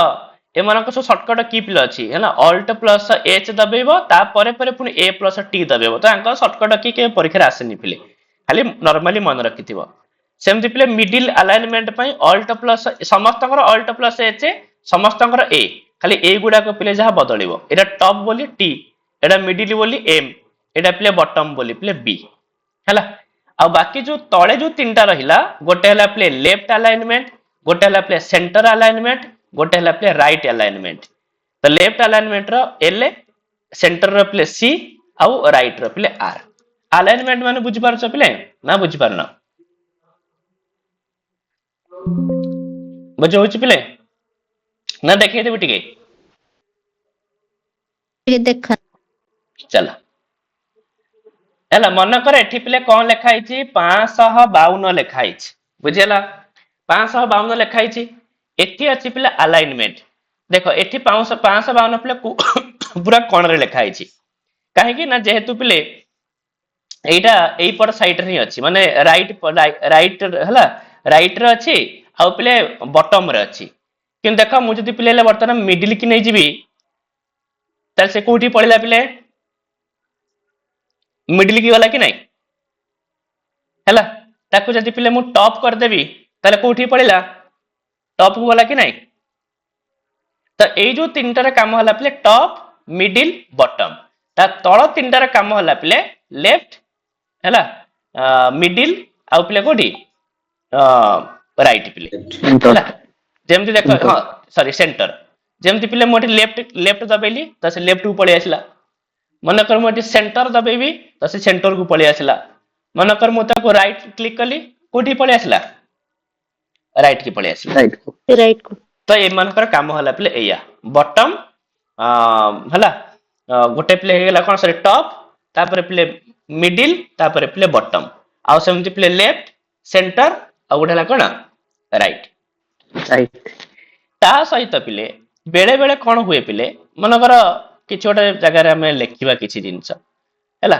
एमानक सब शॉर्टकट की पिले अछि हैला ऑल्ट प्लस एच दबेबो तापरे परे पुनी ए प्लस टी दबेबो तो अंक शॉर्टकट की के परीक्षा रे आसेनी पिले खाली नॉर्मली मन रखिथिबो सेमति पिले मिडिल अलाइनमेंट पई ऑल्ट प्लस समस्तकर ऑल्ट प्लस एच समस्तकर ए खाली ए गुडा को पिले जहा बदलिबो एटा टॉप बोली टी एटा मिडिल बोली एम एटा पिले बॉटम बोली पिले बी हैला आ बाकी जो तळे जो तीनटा रहिला गोटे हला पिले लेफ्ट अलाइनमेंट गोटे हला पिले सेंटर अलाइनमेंट गोटे हला पिले राइट अलाइनमेंट तो लेफ्ट अलाइनमेंट रो एल सेंटर रो पिले सी आ राइट रो पिले आर अलाइनमेंट माने बुझी पारछ पिले ना बुझी पारना बुझो होची पिले ना देखे देबी टिके ये देखा चला एला मन करे एठी पिले कोन लेखा आइची 552 लेखा आइची बुझियला 552 लेखा आइची एठी अछि पिले अलाइनमेंट देखो एठी 552 पिले पूरा कोन रे लेखा आइची काहे कि ना जेहेतु पिले एटा एई पर साइड रे अछि माने राइट हला राइट रे अछि आ पिले बॉटम रे अछि किन देखो मु जदी पिले वर्तमान मिडिल की नै जिबी ताल से कोठी पड़िला पिले मिडिल की वाला कि नहीं हैला ताकू जदी पिले मु टॉप कर देबी ताले कोठी पड़िला टॉप को वाला कि नहीं तो एई जो तीनटा रे काम हला पिले टॉप मिडिल बॉटम ता तळ तीनटा रे काम हला पिले लेफ्ट हैला मिडिल आ पिले कोठी राइट पिले हैला जेमति देखो हां सॉरी सेंटर जेमति पिले मोठी लेफ्ट दबेली त से लेफ्ट को पळि आसिला मनकर मोठी सेंटर दबेबी त से सेंटर को पळि आसिला मनकर मु ताको राइट क्लिक कली कोठी पळि आसिला राइट की पळि आसिला राइट को तो ए मनकर काम हला पिले एया बॉटम हला गोटे पिले हेला कोन सॉरी टॉप तापर पिले मिडिल तापर पिले बॉटम आ सेमति पिले लेफ्ट सेंटर आ गोटे हला कोन राइट राइट ता सहित पिले बेले बेले कोन हुए पिले मनकर किछि गोटे जगह रे हमें लिखिबा किछि जिंस हैला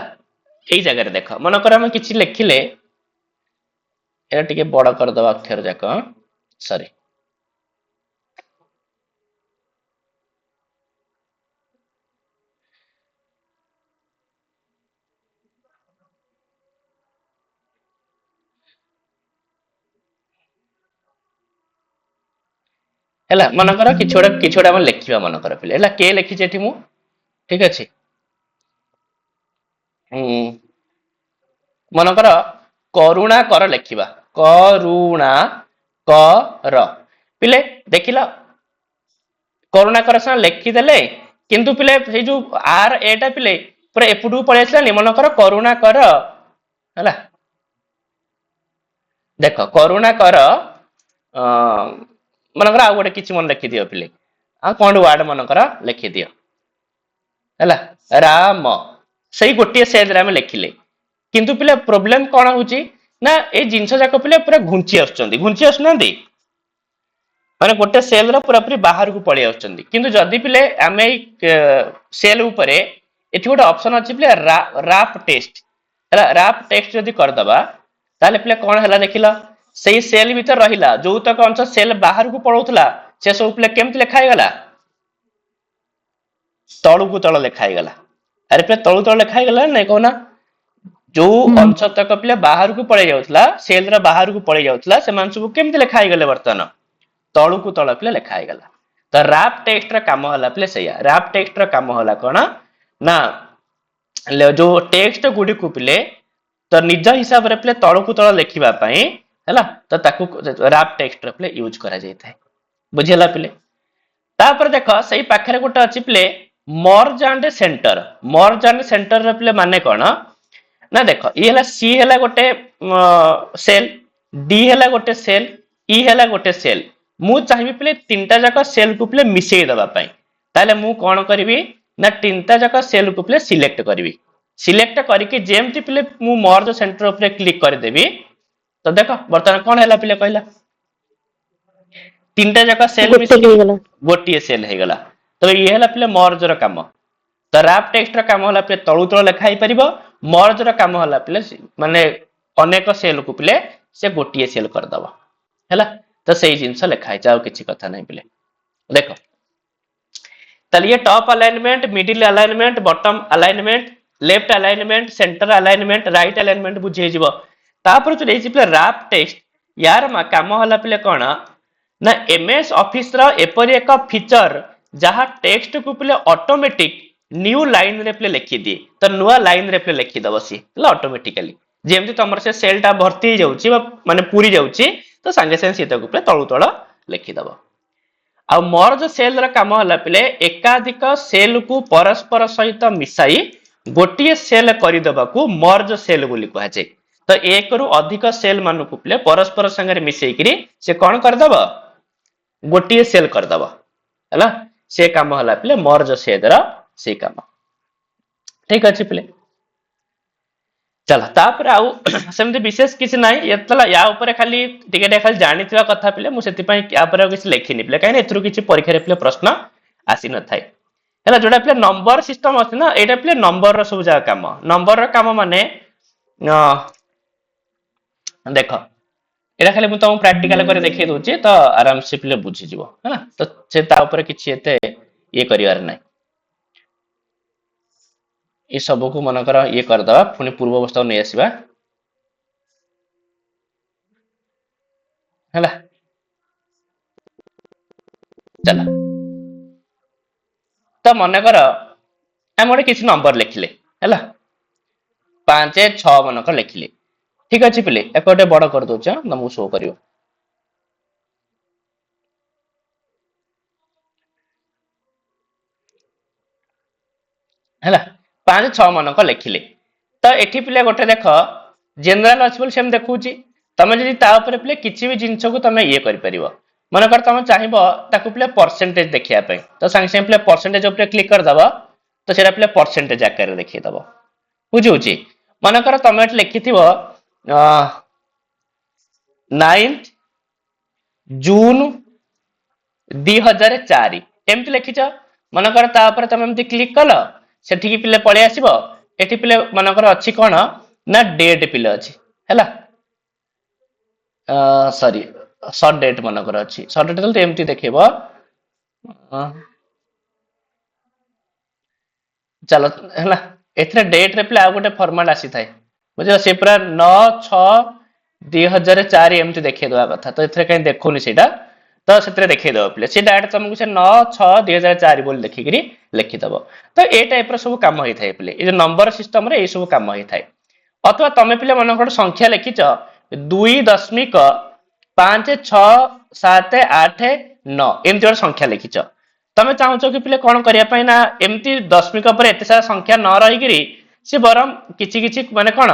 एई जगह रे देखो मनकर हमें किछि लिखिले एटा टिके बड़ कर दबा अक्षर जाक सॉरी हैला मनकर किछोडा हम लिखिबा मनकर पिले हैला के लिखि जेठी मु ठीक अछि मनकर करुणा कर लिखिबा करुणा कर पिले देखिला करुणा कर सा लिखि देले किंतु पिले हे जो आर एटा पिले पूरा एपुडू पळे आछला मनकर करुणा कर हैला देखो करुणा कर मनकर आ गोटे किछि मन लिखि दियो पिले आ कोन वर्ड मनकर लिखि दियो हैला राम सही गोटे सेल रे हम लिखिले किंतु पिले प्रॉब्लम कोन होची ना ए जिंस जाक पिले पूरा घुंची आसुनांदी माने गोटे सेल रो पूरा पूरी बाहर को पळि आछंदी किंतु जदी पिले आमे सेल ऊपरे एठी गोटे ऑप्शन अछि पिले रैप टेक्स्ट हैला रैप टेक्स्ट जदी कर दबा ताले पिले कोन हैला देखिला ସେଇ ସେଲ୍ ଭିତରେ ରହିଲା ଯୋଉତକ ଅଂଶ ସେଲ୍ ବାହାରକୁ ପଳଉଥିଲା ସେ ସବୁ ପିଲା କେମିତି ଲେଖା ହେଇଗଲା ତଳକୁ ତଳ ଲେଖା ହେଇଗଲା। ଆରେ ପିଲା ତଳୁ ତଳ ଲେଖା ହେଇଗଲା ନାଇଁ କହୁନା ଯୋଉ ଅଂଶ ତକ ପିଲା ବାହାରକୁ ପଳେଇ ଯାଉଥିଲା ସେଲ୍ ର ବାହାରକୁ ପଳେଇ ଯାଉଥିଲା ସେମାନେ ସବୁ କେମିତି ଲେଖା ହେଇଗଲେ ବର୍ତ୍ତମାନ ତଳକୁ ତଳ ପିଲା ଲେଖା ହେଇଗଲା। ତ ରାପ୍ ଟେକ୍ସଟ ର କାମ ହେଲା ପିଲା ସେଇଆ ରାପ୍ ଟେକ୍ସଟ ର କାମ ହେଲା କଣ ନା ଯୋଉ ଟେକ୍ସଟ ଗୁଡିକୁ ପିଲେ ତ ନିଜ ହିସାବରେ ପିଲେ ତଳକୁ ତଳ ଲେଖିବା ପାଇଁ ହେଲା ତ ତାକୁ ରାପ୍ ଟେକ୍ସଟ ର ପିଲେ ୟୁଜ କରାଯାଇଥାଏ। ବୁଝିଲା ପିଲେ ତାପରେ ଦେଖ ସେଇ ପାଖରେ ଗୋଟେ ଅଛି ପିଲେ ମର୍ଜ ଆଣ୍ଡ ସେଣ୍ଟର ର ପିଲେ ମାନେ କଣ ନା ଦେଖ ଇ ହେଲା ସି ହେଲା ଗୋଟେ ସେଲ୍ ଡି ହେଲା ଗୋଟେ ସେଲ୍ ଇ ହେଲା ଗୋଟେ ସେଲ୍ ମୁଁ ଚାହିଁବି ପିଲେ ତିନିଟା ଯାକ ସେଲ୍ କୁ ପିଲେ ମିଶେଇ ଦେବା ପାଇଁ ତାହେଲେ ମୁଁ କଣ କରିବି ନା ତିନିଟା ଯାକ ସେଲ୍ କୁ ପିଲେ ସିଲେକ୍ଟ କରିବି ସିଲେକ୍ଟ କରିକି ଯେମିତି ପିଲେ ମୁଁ ମର୍ଜ ସେଣ୍ଟର ଉପରେ କ୍ଲିକ୍ କରିଦେବି ତ ଦେଖ ବର୍ତ୍ତମାନ କଣ ହେଲା ପିଲେ କହିଲା ତିନିଟା ଯାକ ସେଲ୍ ଗୋଟେ ମିଶିକି ହେଇଗଲା। ଗୋଟିଏ ସେଲ୍ ହେଇଗଲା। ତ ଇଏ ହେଲା ପିଲେ ମର୍ଜ ର କାମ। ତ ରାପ୍ ଟେକ୍ସଟ ର କାମ ହେଲା ପିଲେ ତଳୁ ତଳ ଲେଖା ହେଇପାରିବ ମର୍ଜ ର କାମ ହେଲା ପିଲେ ମାନେ ଅନେକ ସେଲ୍ କୁ ପିଲେ ସେ ଗୋଟିଏ ସେଲ୍ କରିଦବ ହେଲା ତ ସେଇ ଜିନିଷ ଲେଖା ହେଇଛି ଆଉ କିଛି କଥା ନାହିଁ ପିଲେ ଦେଖ ତାହେଲେ ये top alignment middle alignment bottom alignment left alignment centre alignment right alignment बुझे जीवो तापर जो देछि पिले रैप टेक्स्ट यार काम होला पिले कोन ना एमएस ऑफिस रो एपरि एक फीचर जहा टेक्स्ट को पिले ऑटोमेटिक न्यू लाइन रे पिले लिखि दिए तो नुआ लाइन रे पिले लिखि दबो सी ऑटोमेटिकली जेमति तमर से सेल टा भर्ती जाउची माने पूरी जाउची तो संगे संगे सीता को पिले तळु तळ लिखि दबो आ मर्ज सेल र काम होला पिले एकाधिक सेल को परस्पर सहित मिसाई गोटिए सेल करिदबाकू मर्ज सेल बोली कहा जाय। तो एक रु अधिक सेल मानकू पिले परस्पर संगे मिसई करी से कोन करदब गोटिए सेल करदब हैला से काम होला पिले मर्ज सेल र से काम ठीक अछि पिले चल तापर आउ सेमति विशेष किसी नाही एतला या ऊपर खाली टिके खाली जानिथिबा कथा पिले मु सेति पई या ऊपर किछि लेखिनि पिले काहे एथरु किछि परीक्षा रे पिले प्रश्न आसी न थाए हैला जोडा पिले नंबर सिस्टम अछि ना एटा पिले नंबर रो सब जा काम नंबर रो काम माने देखो एटा खाली मु तुम प्रैक्टिकल करे देखै दोछि तो आराम से पिले बुझि जिवो हैला तो से ता ऊपर किछि एते ये करिवार नाही ये सब को मन कर ये कर दवा पुनी पूर्व अवस्था नै आसीबा हैला चला तो मन कर हम गोटे किसी नंबर लिखिले हैला 5 6 मन कर लिखिले ठीक अछि पिले एक गोटे बड़ कर दोछ तमु शो करियो हैला 5 6 मन को लिखिले तो एठी पिले गोटे देख जनरल अछि बोल सेम देखुची तमे जदि ता ऊपर पिले किछि भी जिंस को तमे ये करि परिबो मन कर तमे चाहिबो ताकू पिले परसेंटेज देखिया पे तो संग संग पिले परसेंटेज ऊपर क्लिक कर दबो तो सेरा पिले परसेंटेज आकार देखि दबो बुझुची मन कर तमे लिखिथिबो 9th जून 2004 एमति लिखिछ मन कर ता ऊपर तमे एमति क्लिक कलो सेठी की पिले पळे आसीबो एठी पिले मनकर अछि कोन ना डेट पिले अछि हैला सॉरी शॉर्ट डेट मनकर अछि शॉर्ट डेट तो एमती देखिबो चलो हैला एथरे डेट रे पिले आ गोटे फॉर्मेट आसी थाए बुझो से पूरा 9/6/2004 एमती देखै दवा कथा तो एथरे कहीं देखोनी सेटा तो सेतरे देखै दवा पिले से डायरेक्ट तुमको से 9/6/2004 बोल देखिकरी लिखि दबो तो ए टाइप रो सब काम होई थाए पिले ए नंबर सिस्टम रे ए सब काम होई थाए अथवा तमे पिले मनकर संख्या लिखिछ 2.56789 एमती जोर संख्या लिखिछ तमे चाहूचो कि पिले कोन करिया पई ना एमती दशमिक पर एते सारा संख्या न रही गिरी से बरम किछि किछि माने कोन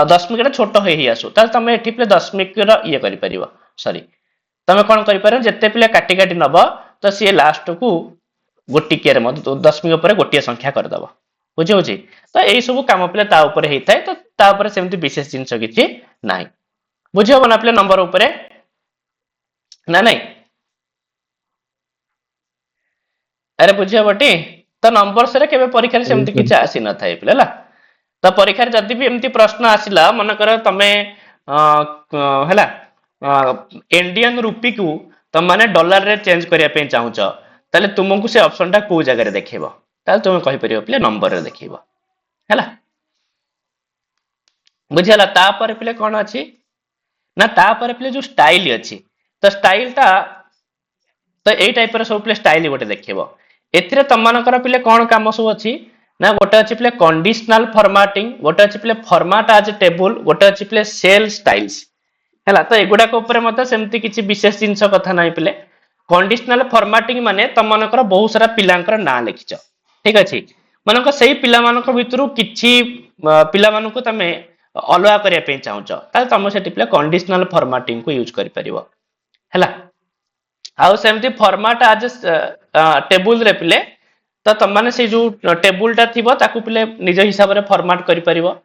दशमिक छोट होई ही आसु त तमे एठी पिले दशमिक र ये करि परिबो सॉरी तमे कोन करि पारो जत्ते पिले काटी काटी नबो तो सी लास्ट को गोटी केर मत दशमिक पर गोटिया संख्या कर दबो बुझे होची तो एई सब काम पिले ता ऊपर हेई थाए तो ता ऊपर सेमति विशेष जिंस किछि नाही बुझियो बना पिले नंबर ऊपर ना नहीं अरे बुझियो बटी तो नंबर से केबे परीक्षा रे सेमति किछि आसी न थाए पिलेला तो परीक्षा रे जदी भी एमति प्रश्न आसिला मन कर तमे हैला इंडियन रुपी को तुम माने डॉलर रे चेंज करिया पे चाहुच ताले तुमको से ऑप्शन टा को जगह रे देखिबो ताले तुम कहि परियो प्ले नंबर रे देखिबो हैला बुझियाला तापर प्ले कोन अछि ना तापर प्ले जो स्टाइल अछि तो स्टाइल टा तो एई टाइप रे सब प्ले स्टाइल गोटे देखिबो एथिरे तम मानकर प्ले कोन काम सब अछि ना गोटे अछि प्ले कंडीशनल फॉर्मेटिंग गोटे अछि प्ले फॉर्मेट एज टेबल गोटे अछि प्ले सेल स्टाइल्स हैला तो एगुडा को ऊपर मत सेमति किछि विशेष जिंस कथा नाही प्ले कंडीशनल फॉर्मेटिंग माने तम मानकर बहुत सारा पिलांकर ना लिखिछ ठीक अछि मानक सेही पिला मानक भितरु किछि पिला मानक तमे अलवा करिया पे चाहुच ताले तम सेति प्ले कंडीशनल फॉर्मेटिंग को यूज करि परिबो हैला आउ सेमति फॉर्मेट एज टेबल रे प्ले तो तम माने से जो टेबल टा थिबो ताकू प्ले निज हिसाब रे फॉर्मेट करि परिबो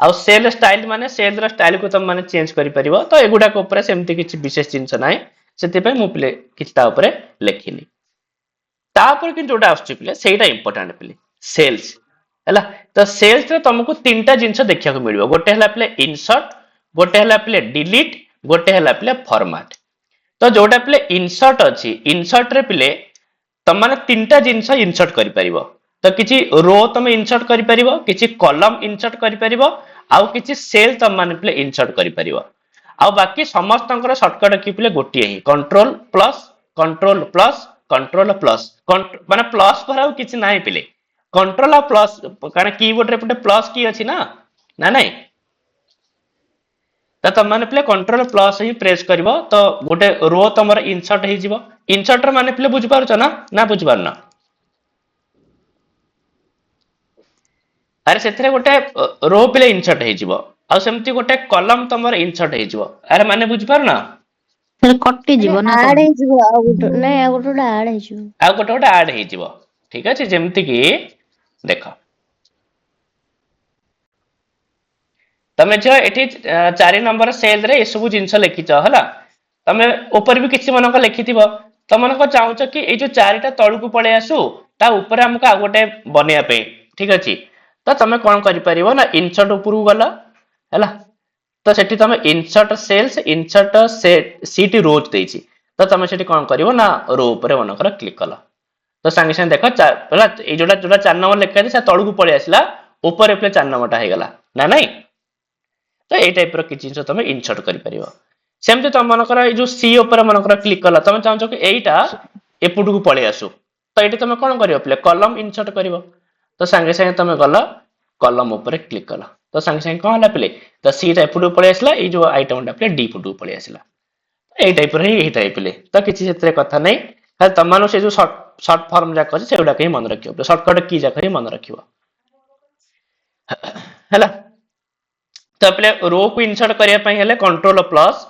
आउ सेल स्टाइल माने सेल रो स्टाइल को तम माने चेंज करि परिबो तो एगुडा को ऊपर सेमति किछि विशेष जिंस नाही सेति पे मु प्ले किछता ऊपर लेखिली तापर कि जोटा आछी प्ले सेटा इंपोर्टेंट प्ले सेल्स हैला तो सेल्स रे तुमको तीनटा जिंस देखिया को मिलिबो गोटे हला प्ले इंसर्ट गोटे हला प्ले डिलीट गोटे हला प्ले फॉर्मेट तो जोटा प्ले इंसर्ट अछि इंसर्ट रे प्ले तम माने तीनटा जिंस इंसर्ट करि परिबो तो किछि रो तमे इंसर्ट करि परिबो किछि कॉलम इंसर्ट करि परिबो आउ किछि सेल तम माने प्ले इंसर्ट करि परिबो आउ बाकी समस्तंकर शॉर्टकट की प्ले गोटिए ही कंट्रोल प्लस माने प्लस पर आउ किछि नाही प्ले कंट्रोल आ प्लस कारण कीबोर्ड रे पटे प्लस की अछि ना ना नाही तो तम माने प्ले कंट्रोल प्लस ही प्रेस करबो तो गोटे रो तमर इंसर्ट हे जिवो इंसर्टर माने प्ले बुझ पारछ ना ना बुझ पारना अरे सेथरे गोटे रो प्ले इंसर्ट हे जिवो आ सेमति गोटे कॉलम तमर इंसर्ट हे जिवो अरे माने बुझ पारना कट्टी जीव ना आड हे जीव आ गोटे नै आ गोटे आड हे जीव आ गोटे ऐड हे जिवो ठीक अछि जेमति कि देखो तमे जो एठी 4 नंबर सेल रे एसबु जिंस लिखिछ हला तमे ऊपर भी किछि मनक लिखिथिबो त मनक चाहूछ कि ए जो 4टा तळु को पळे आसु ता ऊपर हमका आ गोटे बनिया पे ठीक अछि तो तमे कोन करि परिबो ना इंसर्ट ऊपर गला हला तो सेठी तमे इंसर्ट सेल्स इंसर्ट सीट रोज देछि तो तमे सेठी कोन करिवो ना रो ऊपर मनकर क्लिक कला तो संगे संगे देखो हला ए जोटा जोटा 4 नंबर लिखा छै से तळु को पळे आसला ऊपर प्ले 4 नंबरटा हे गला ना नाही तो ए टाइप रो किछि जिंस तमे इंसर्ट करि परिबो सेमते तम मनकर ए जो सी ऊपर मनकर क्लिक कला तमे चाहछो कि एटा एपुट को पळे आसु तो एटी तमे कोन करियो प्ले कॉलम इंसर्ट करिवो तो संगे संगे तमे गला कॉलम ऊपर क्लिक कला तो संगे संगे कोन हला प्ले तो सी टा एपुट को पळे आसला ए जो आइटम टा प्ले डी फुट को पळे आसला ए टाइप रे ए टाइप प्ले तो किछि सेतरे कथा नै खाली तम मानो से जो शॉर्ट फॉर्म जा कछि सेउडा के मन रखियो शॉर्टकट की जा कहि मन रखियो हला तो प्ले रो को इंसर्ट करिया पई हेले कंट्रोल प्लस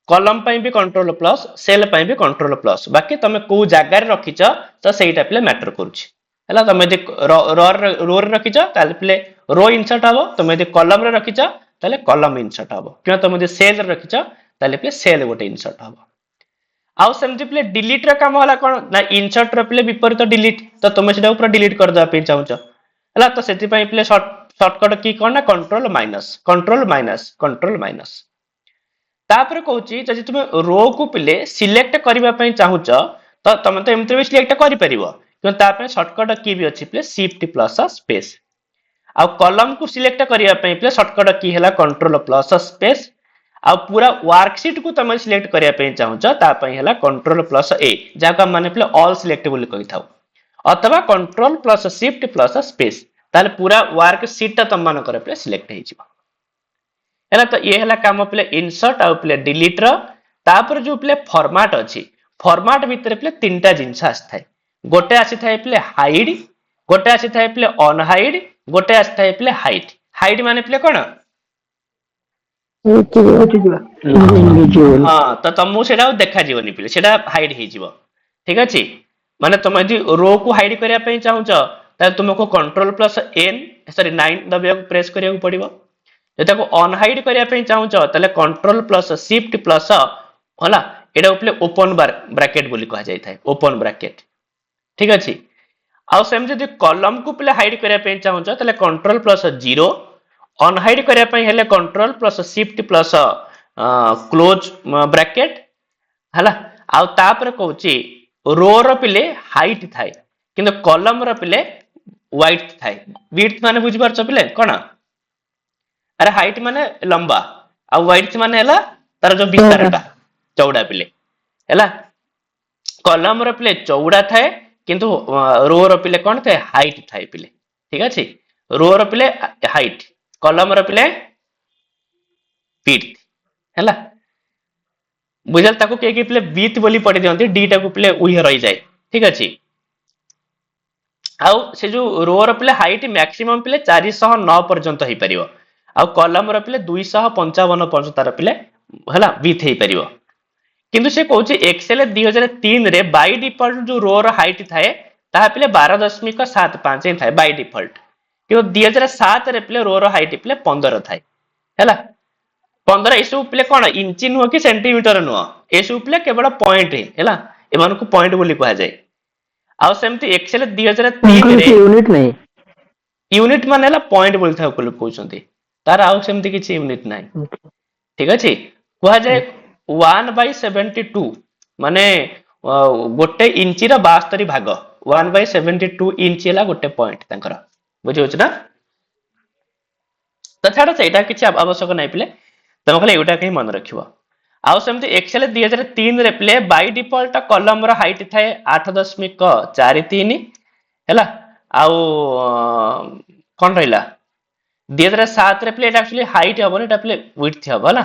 कॉलम पई भी कंट्रोल प्लस सेल पई भी कंट्रोल प्लस बाकी तमे को जागा रे रखिछ तो सेटा प्ले मैटर करूछि हला तमे दे रो रे रखिछ ताले प्ले रो इंसर्ट हबो तमे दे कॉलम रे रखिछ ताले कॉलम इंसर्ट हबो क्यों तमे दे सेल रे रखिछ ताले प्ले सेल गोटे इंसर्ट हबो आउ सेमति प्ले डिलीट रे काम होला कोन ना इंसर्ट रे प्ले विपरीत डिलीट तो तमे सेटा ऊपर डिलीट कर दबा पे चाहूछ हला तो सेति पई प्ले शॉर्टकट की कोन ना कंट्रोल माइनस तापर कहूची जदि तुम रो को प्ले सिलेक्ट करबा पई चाहूछ तो तमे तो एमते भी सिलेक्ट करि परिबो क्यों ता पे शॉर्टकट की भी अछि प्ले शिफ्ट प्लस स्पेस आ कॉलम को सिलेक्ट करबा पई प्ले शॉर्टकट की हैला कंट्रोल प्लस स्पेस आ पूरा वर्कशीट को तमे सिलेक्ट करबा पई चाहूछ ता पई हैला कंट्रोल प्लस ए जाका माने प्ले ऑल सिलेक्ट बोली कहि थाउ अथवा control plus shift plus space ताले पूरा वर्कशीट तम मान करे प्ले सिलेक्ट हे जिवो हैला तो ये हैला काम प्ले इंसर्ट आ प्ले डिलीट रो तापर जो प्ले फॉर्मेट अछि फॉर्मेट भीतर प्ले तीनटा जिंस आस्थाय गोटे आसी थाय प्ले हाइड गोटे आसी थाय प्ले अनहाइड गोटे आसी थाय प्ले हाइड हाइड माने प्ले कोन हां तो तमु सेडा देखा जीवनी प्ले सेडा हाइड हे जिवो ठीक अछि माने तुम यदि रो को हाइड करिया पई चाहूछ त तुमको कंट्रोल प्लस एन सॉरी 9 दबिया प्रेस करिया पड़िबो जता को अनहाइड करिया पई चाहूछ तले कंट्रोल प्लस शिफ्ट प्लस होला एडा उपले ओपन ब्रैकेट बोली कहा जाय थाय ओपन ब्रैकेट ठीक अछि आ सेम जदि कॉलम को प्ले हाइड करिया पई चाहूछ तले कंट्रोल प्लस 0 अनहाइड करिया पई हेले control plus shift plus close bracket हला आउ तापर कहूची रो रो पिले हाइट थाए किंतु कॉलम रो पिले वाइट थाए विड्थ माने बुझी पारछ पिले कोन अरे हाइट माने लंबा आ वाइट माने हला तार जो विस्तारटा चौड़ा पिले हला कॉलम रो पिले चौड़ा थाए किंतु रो रो पिले कोन थाए हाइट थाए पिले ठीक अछि रो रो पिले हाइट कॉलम रो पिले विड्थ हला बुझल ताको के पिले विथ बोली पढ़ी दियंती डी टा को पिले उही रही जाए ठीक अछि आउ से जो रो रो पिले हाइट मैक्सिमम पिले 409 पर्यंत होई परियो आउ कॉलम रो पिले 255 पर्यंत तार पिले हला विथ होई परियो किंतु से कहूची एक्सेल 2003 रे बाय डिफॉल्ट जो रो रो हाइट थाए ता पिले 12.75 थाए बाय डिफॉल्ट किंतु 2007 रे पिले रो रो हाइट पिले 15 थाए हला 15 एसु पिले कोन इंची नुह कि सेंटीमीटर नुह एसु पिले केवल पॉइंट हैला एमान को पॉइंट बोली कहा जाए आ सेमती एक्सेल 2003 रे यूनिट नहीं यूनिट माने हला पॉइंट बोली था को कहउछंती तार आ सेमती किछि यूनिट नाही ठीक अछि कहा जाए 1/72 माने गोटे इंची रा 72 भाग 1/72 इंची हला गोटे पॉइंट तांकर बुझि होछ ना तो छाड़ सेटा किछि आवश्यक नाही पिले तम कहले एटा कहीं मन रखिबो आउ सेमती एक्सेल 2003 रे प्ले बाय डिफॉल्ट कॉलम रो हाइट थाए 8.43 हैला आउ कोन रहला 2007 रे प्ले एक्चुअली हाइट हबो एटा प्ले विड्थ हबो हला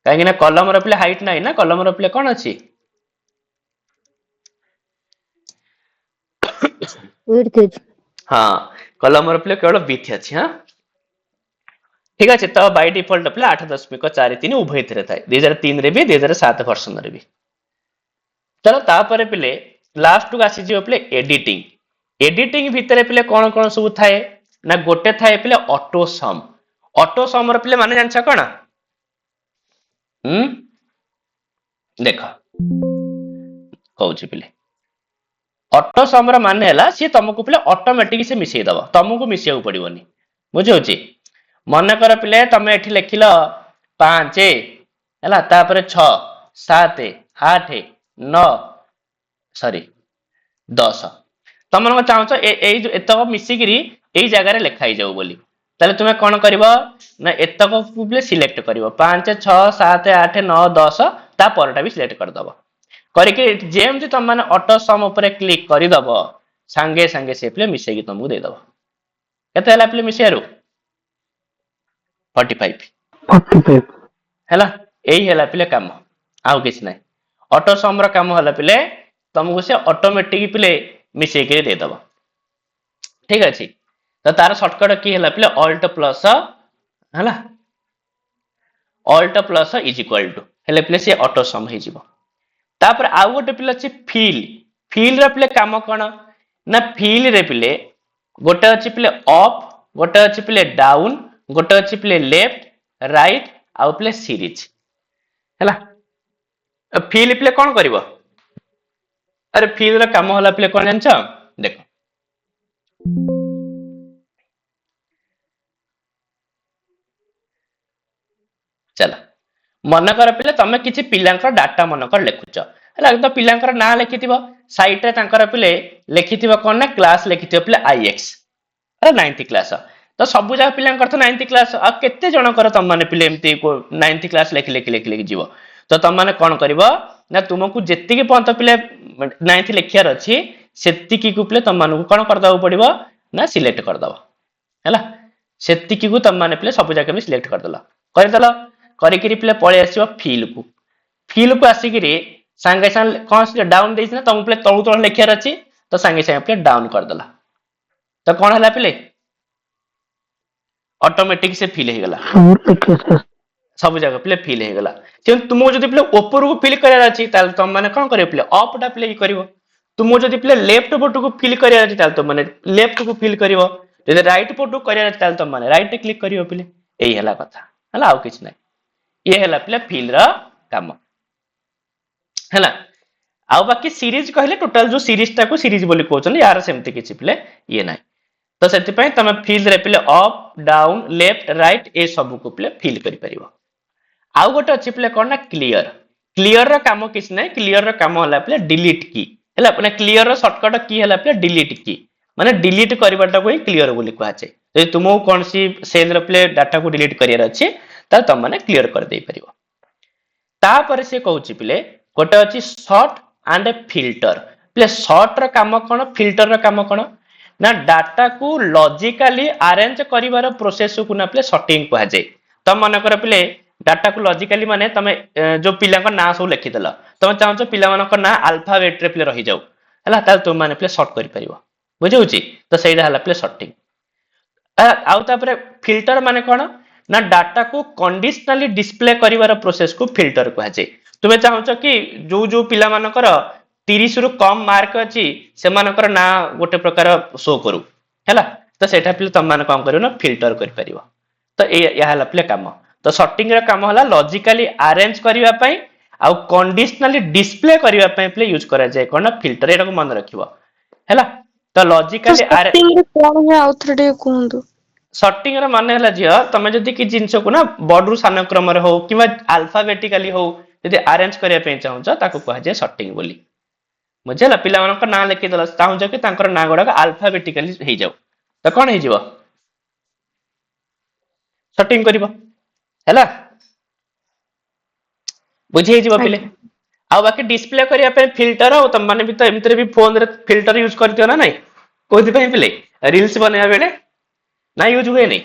काहे ना कॉलम रो प्ले हाइट नाही ना कॉलम रो प्ले कोन अछि विड्थ हां कॉलम रो प्ले केवल विड्थ अछि हां ठीक আছে তো বাই ডিফল্ট আপলে 8.43 উভয় থরে থাকে 2003 রে भी 2007 वर्जन रे भी चलो तापर पिले लास्ट को आसी जियो पिले एडिटिंग भितरे पिले कोन कोन सब थाए ना गोटे थाए पिले ऑटो सम रे पिले माने जानछ कोन देखो कहउछि पिले ऑटो सम रे माने हला सी तुमको पिले ऑटोमेटिक से मिसई दबो तुमको मिसिया पड़िबोनी बुझौछि मन कर पिले तमे एठी लिखिल 5 हैला तापर 6 7 8 9 सॉरी 10 तुम मन चाहछ ए जो एतक मिसिगिरी एई जगह रे लिखाई जाऊ बोली ताले तुमे कोन करबो ना एतक पिले सिलेक्ट करबो 5 6 7 8 9 10 ता परटा भी सिलेक्ट कर दबो करके जेम जे तुम माने ऑटो सम ऊपर क्लिक करि दबो संगे संगे से पिले मिसेगी तुमको दे दबो केते हला पिले मिसेरू 45 हैला एही हैला पिले काम आउ किछ नै ऑटो सम रो काम हला पिले तुमको से ऑटोमेटिक पिले मिसे के दे दबो ठीक अछि तो तार शॉर्टकट की हैला पिले ऑल्ट प्लस हैला alt plus is equal to हैले पिले से ऑटो सम हे जिवो तापर आउ गोटे पिले अछि फिल रो पिले काम कोन ना फिल रे पिले गोटे अछि पिले अप गोटे अछि पिले डाउन गोटे अछि प्ले लेफ्ट राइट आउ प्ले सीरीज हैला फिल प्ले कोन करबो अरे फिल रा काम होला प्ले कोन जानछ देखो चला मन कर पिले तमे किछि पिलांकर डाटा मन कर लेखुछ हैला तो पिलांकर ना लेखिथिबो साइट रे तांकर पिले लेखिथिबो कोन ना क्लास लेखिथिबो पिले आईएक्स अरे 9th क्लास तो सबु जा पिलां करथ 9th क्लास आ केते जण कर तम माने पिले एमती 9th क्लास लेखि जीवो तो तम माने कोन करबो ना तुमको जेत्ती के पंत पिले 9th लेखियार अछि सेत्ती की को पिले तम माने कोन कर दबो पड़िबो ना सिलेक्ट कर दबो हैला सेत्ती की को तम माने पिले सबु जाके भी सिलेक्ट कर दला करि कि पिले पळे आसीबो फिल को आसी कि संगे संग कोन से डाउन देइछ ना तम पिले तळु तळ लेखियार अछि तो संगे संगे पिले डाउन कर दला तो कोन हला पिले ऑटोमेटिक से फिल हो गला सब जगह प्ले फिल हो गला तुमको जदि प्ले ऊपर को फिल करार अछि ताल तुम माने कोन करियो प्ले अप टा प्ले करिवो तुमको जदि प्ले लेफ्ट पट को फिल करार अछि ताल तुम माने लेफ्ट को फिल करिवो जदि राइट पट को करार अछि ताल तुम माने राइट क्लिक करियो प्ले एही हला कथा हला आउ किछ नै ये हला प्ले फिल रा काम हला आउ बाकी सीरीज कहले टोटल जो सीरीज टा को सीरीज बोली कहउछन यार सेमति किछ प्ले ये नै तो सेति पई तमे फील्ड रे पिले अप डाउन लेफ्ट राइट ए सब को पिले फील करि परिबो। आउ गोटे अछि पिले कोन ना क्लियर। क्लियर रो काम किछ नै, क्लियर रो काम होला पिले डिलीट की हैला माने क्लियर रो शॉर्टकट की हैला पिले डिलीट की माने डिलीट करबाटा को ही क्लियर बोली कहै छै। जे तुमो कोनसी सेल रो पिले डाटा को डिलीट करियर अछि त तम माने क्लियर कर दे परिबो। तापर से कहूची पिले गोटे अछि सॉर्ट एंड फिल्टर। पिले सॉर्ट रो काम कोन, फिल्टर रो काम कोन ना डाटा को लॉजिकली अरेंज करिवार प्रोसेस को ना पिले सॉर्टिंग कहै छै। तम मन कर पिले डाटा को लॉजिकली माने तमे जो पिला को ना सब लिखि देला तमे चाहछो पिला मन को ना अल्फाबेट रे पिले रहि जाऊ हला ताल तुम माने पिले सॉर्ट करि परिबो बुझौची। तो सेइडा हला पिले सॉर्टिंग। आउ तापरे फिल्टर माने कोन ना डाटा को कंडीशनली डिस्प्ले करिवार प्रोसेस को फिल्टर कहै छै। तुमे चाहछो कि जो जो पिला मन कर 30 रु कम मार्क अछि से मानकर ना गोटे प्रकार शो करू हैला तो सेटा पिले तम मान काम करियो ना फिल्टर करि परिबो। तो या हला पिले काम। तो सॉर्टिंग रा काम हला लॉजिकली अरेंज करिवा पई आ कंडीशनली डिस्प्ले करिवा पई पिले यूज करा जाय कोन ना फिल्टर। एटा को मन रखिबो हैला। तो तो लॉजिकली सॉर्टिंग रे कोन है आउथरे कहंदु। सॉर्टिंग रा माने हला जियो तमे जदी कि जिंस को ना बडरू सान क्रम रे हो किबा अल्फाबेटिकली हो जदी अरेंज करिया पई चाहौ ताको कहै जाय सॉर्टिंग बोली। बुझला पिला मन ना लिखि दला चाहौ कि तांकर ना गुडा अल्फाबेटिकली हे जाऊ तो कोन हे जीवो सॉर्टिंग करिवो हैला बुझी हे जीवो पिले। आ बाकी डिस्प्ले करिया पे फिल्टर हो तम माने भी तो एमतरे भी फोन रे फिल्टर यूज करतियो ना नहीं कोथि पे पिले रील्स बनेया बेले ना यूज हुए नहीं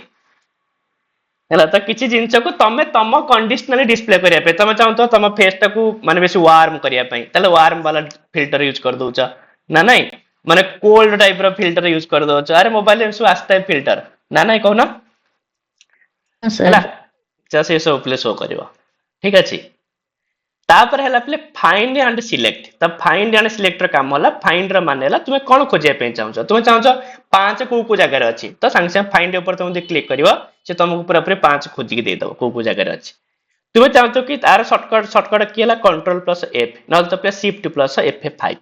हैला। तो किछि जिंस को तमे तम कंडीशनली डिस्प्ले करिया पे तमे चाहौ तो तम फेस टा को माने बेसी वार्म करिया पे तले वार्म वाला फिल्टर यूज कर दोछ ना नहीं माने कोल्ड टाइप रो फिल्टर यूज कर दोछ। अरे मोबाइल में सु आस्ता है फिल्टर ना नहीं कहू ना हैला से सब प्ले शो करिवो ठीक अछि। तापर हला प्ले फाइंड एंड सिलेक्ट। त फाइंड एंड सिलेक्ट र काम होला फाइंड र माने हला तुमे कोन खोजिया पे चाहौ तुमे चाहौ 5 को जगह रे अछि तो संग संग फाइंड ऊपर तुम क्लिक करिवो से तुमको पूरा पूरी 5 खोजी के दे दबो को जगह रे अछि। तुमे चाहतो कि तार शॉर्टकट की हला कंट्रोल प्लस एफ न तो प्लस शिफ्ट प्लस F5।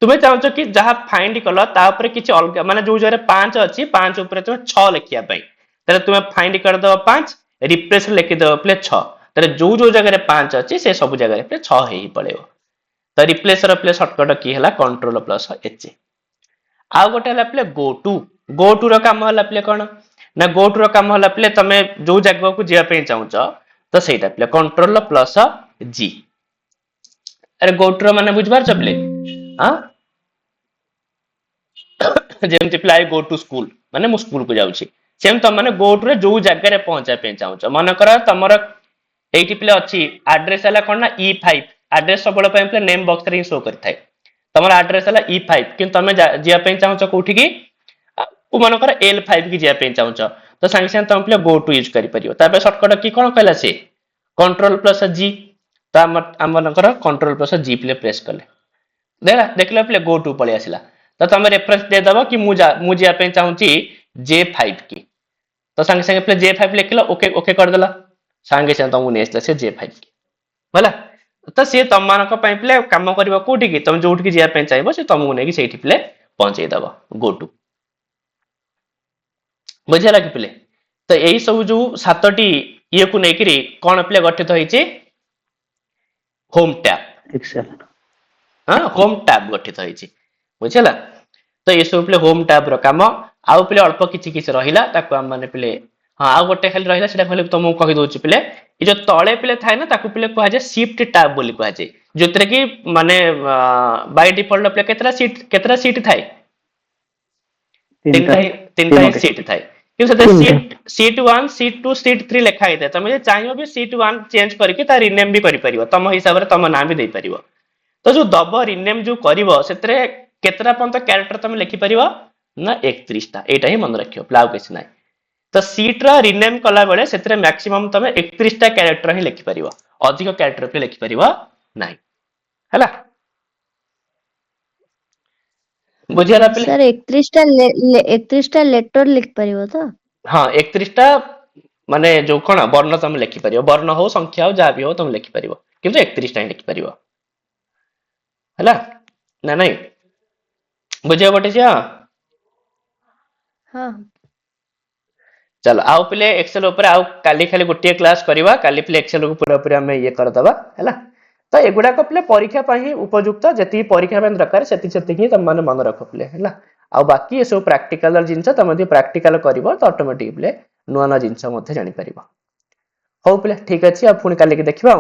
तुमे चाहतो कि जहा फाइंड कलो ता ऊपर किछि अलग माने जो जरे 5 अछि 5 ऊपर तुमे 6 लिखिया पई तले तुमे फाइंड कर दो 5 रिप्लेस लिखि दो प्ले 6 तले जो जो जगह रे 5 अछि से सब जगह रे 6 हे ही पड़ेबो। तो रिप्लेस र प्ले शॉर्टकट की हला कंट्रोल प्लस H। आ गोटे हला प्ले गो टू रो काम हला प्ले कोन ना गो टू रो काम हला प्ले तमे जो जगह को जिया पे चाहौ तो सेटा प्ले कंट्रोल प्लस G। अरे गो टू रो माने बुझ बार चपले हां जेमति प्लाई गो टू स्कूल माने मु स्कूल को जाउछी सेम त माने गो टू रे जो जगह रे पहुंचा पे चाहौ मन कर तमर एठी प्ले अछि एड्रेस हला कोन ना E5 एड्रेस सबळ पे प्ले नेम बॉक्स रे शो करथाय तमर एड्रेस हला E5 किन तमे जिया पे चाहौ कोठी की उ मन कर L5 की जिया पे चाहौ तो संग संग तम प्ले गो टू यूज करि परियो। ताबे शॉर्टकट की कोन कहला से कंट्रोल प्लस G त हम मन कर control plus G play press करले देखला प्ले गो टू पळे आसिला तो तमे रेफरेंस दे दबो कि मु जिया पे चाहूची J5 की तो संग संग प्ले J5 लिखला ओके ओके कर देला संगे संग तुमको नेसला से J5 की होला। तो से तम मानक पई प्ले काम करबो कोठी की तुम जोठ की जिया पे चाहबो से तुमको नेकी सेठी प्ले पहुंचे दबो गो टू बुझला कि प्ले। तो एही सब जो सातटी ये को नेकरी कोन प्ले गठित होईचे होम टैब एक्सेल हां होम टैब गठित होईचे बुझला। तो ये सब प्ले होम टैब रो काम आउ प्ले अल्प किछि किछि रहिला ताको हम माने प्ले हां आ गोटे खाली रहिला सेटा खाली तुमको कहि दोछि प्ले ए जो तळे प्ले थाय ना ताको प्ले कहै जे शिफ्ट टैब बोली कहै जे जोतरे कि माने बाय डिफॉल्ट प्ले केतरा सीट थाय तीनटा ही सीट थाय कि सते सीट 1 सीट 2 सीट 3 लिखा है तमे जे चाहियो भी सीट 1 चेंज करके ता रीनेम भी करि परिबो तम हिसाब रे तम नाम भी दे परिबो। तो जो दब रीनेम जो करिवो सेतरे केतरा पंत कैरेक्टर तमे लिखि परिबो ना 31 टा एटा ही मन रखियो प्लाउ किछ नाही। तो सीट रा रीनेम कला बेले सेतरे मैक्सिमम तमे 31 टा कैरेक्टर ही लिखि परिबो अधिक कैरेक्टर पे लिखि परिबो नाही हैला बुझियाला पे सर 31 टा लेटर लिख परिबो तो हां 31 टा माने जो कोन वर्ण तमे लिखि परिबो वर्ण हो संख्या हो जा भी हो तमे लिखि परिबो किंतु 31 टा ही लिखि परिबो हैला ना नहीं बुझिया बटे जा ହଁ चलो आउ पिले एक्सेल ऊपर आउ काली खाली गोटे क्लास करवा काली पिले एक्सेल को पूरा पूरा हमें ये करदबा हैला। तो एगुड़ाक पिले परीक्षा ही उपयुक्त जी परीक्षा दरकार से तुम मैंने मन रख पिले है। आ बाकी ये सब प्राक्टिकल जिनस तुम प्राक्टिकल कर तो ऑटोमेटिक पिले नुआ नुआ जिनस जापर। हौ पिले ठीक अच्छे पुणी काली देखा।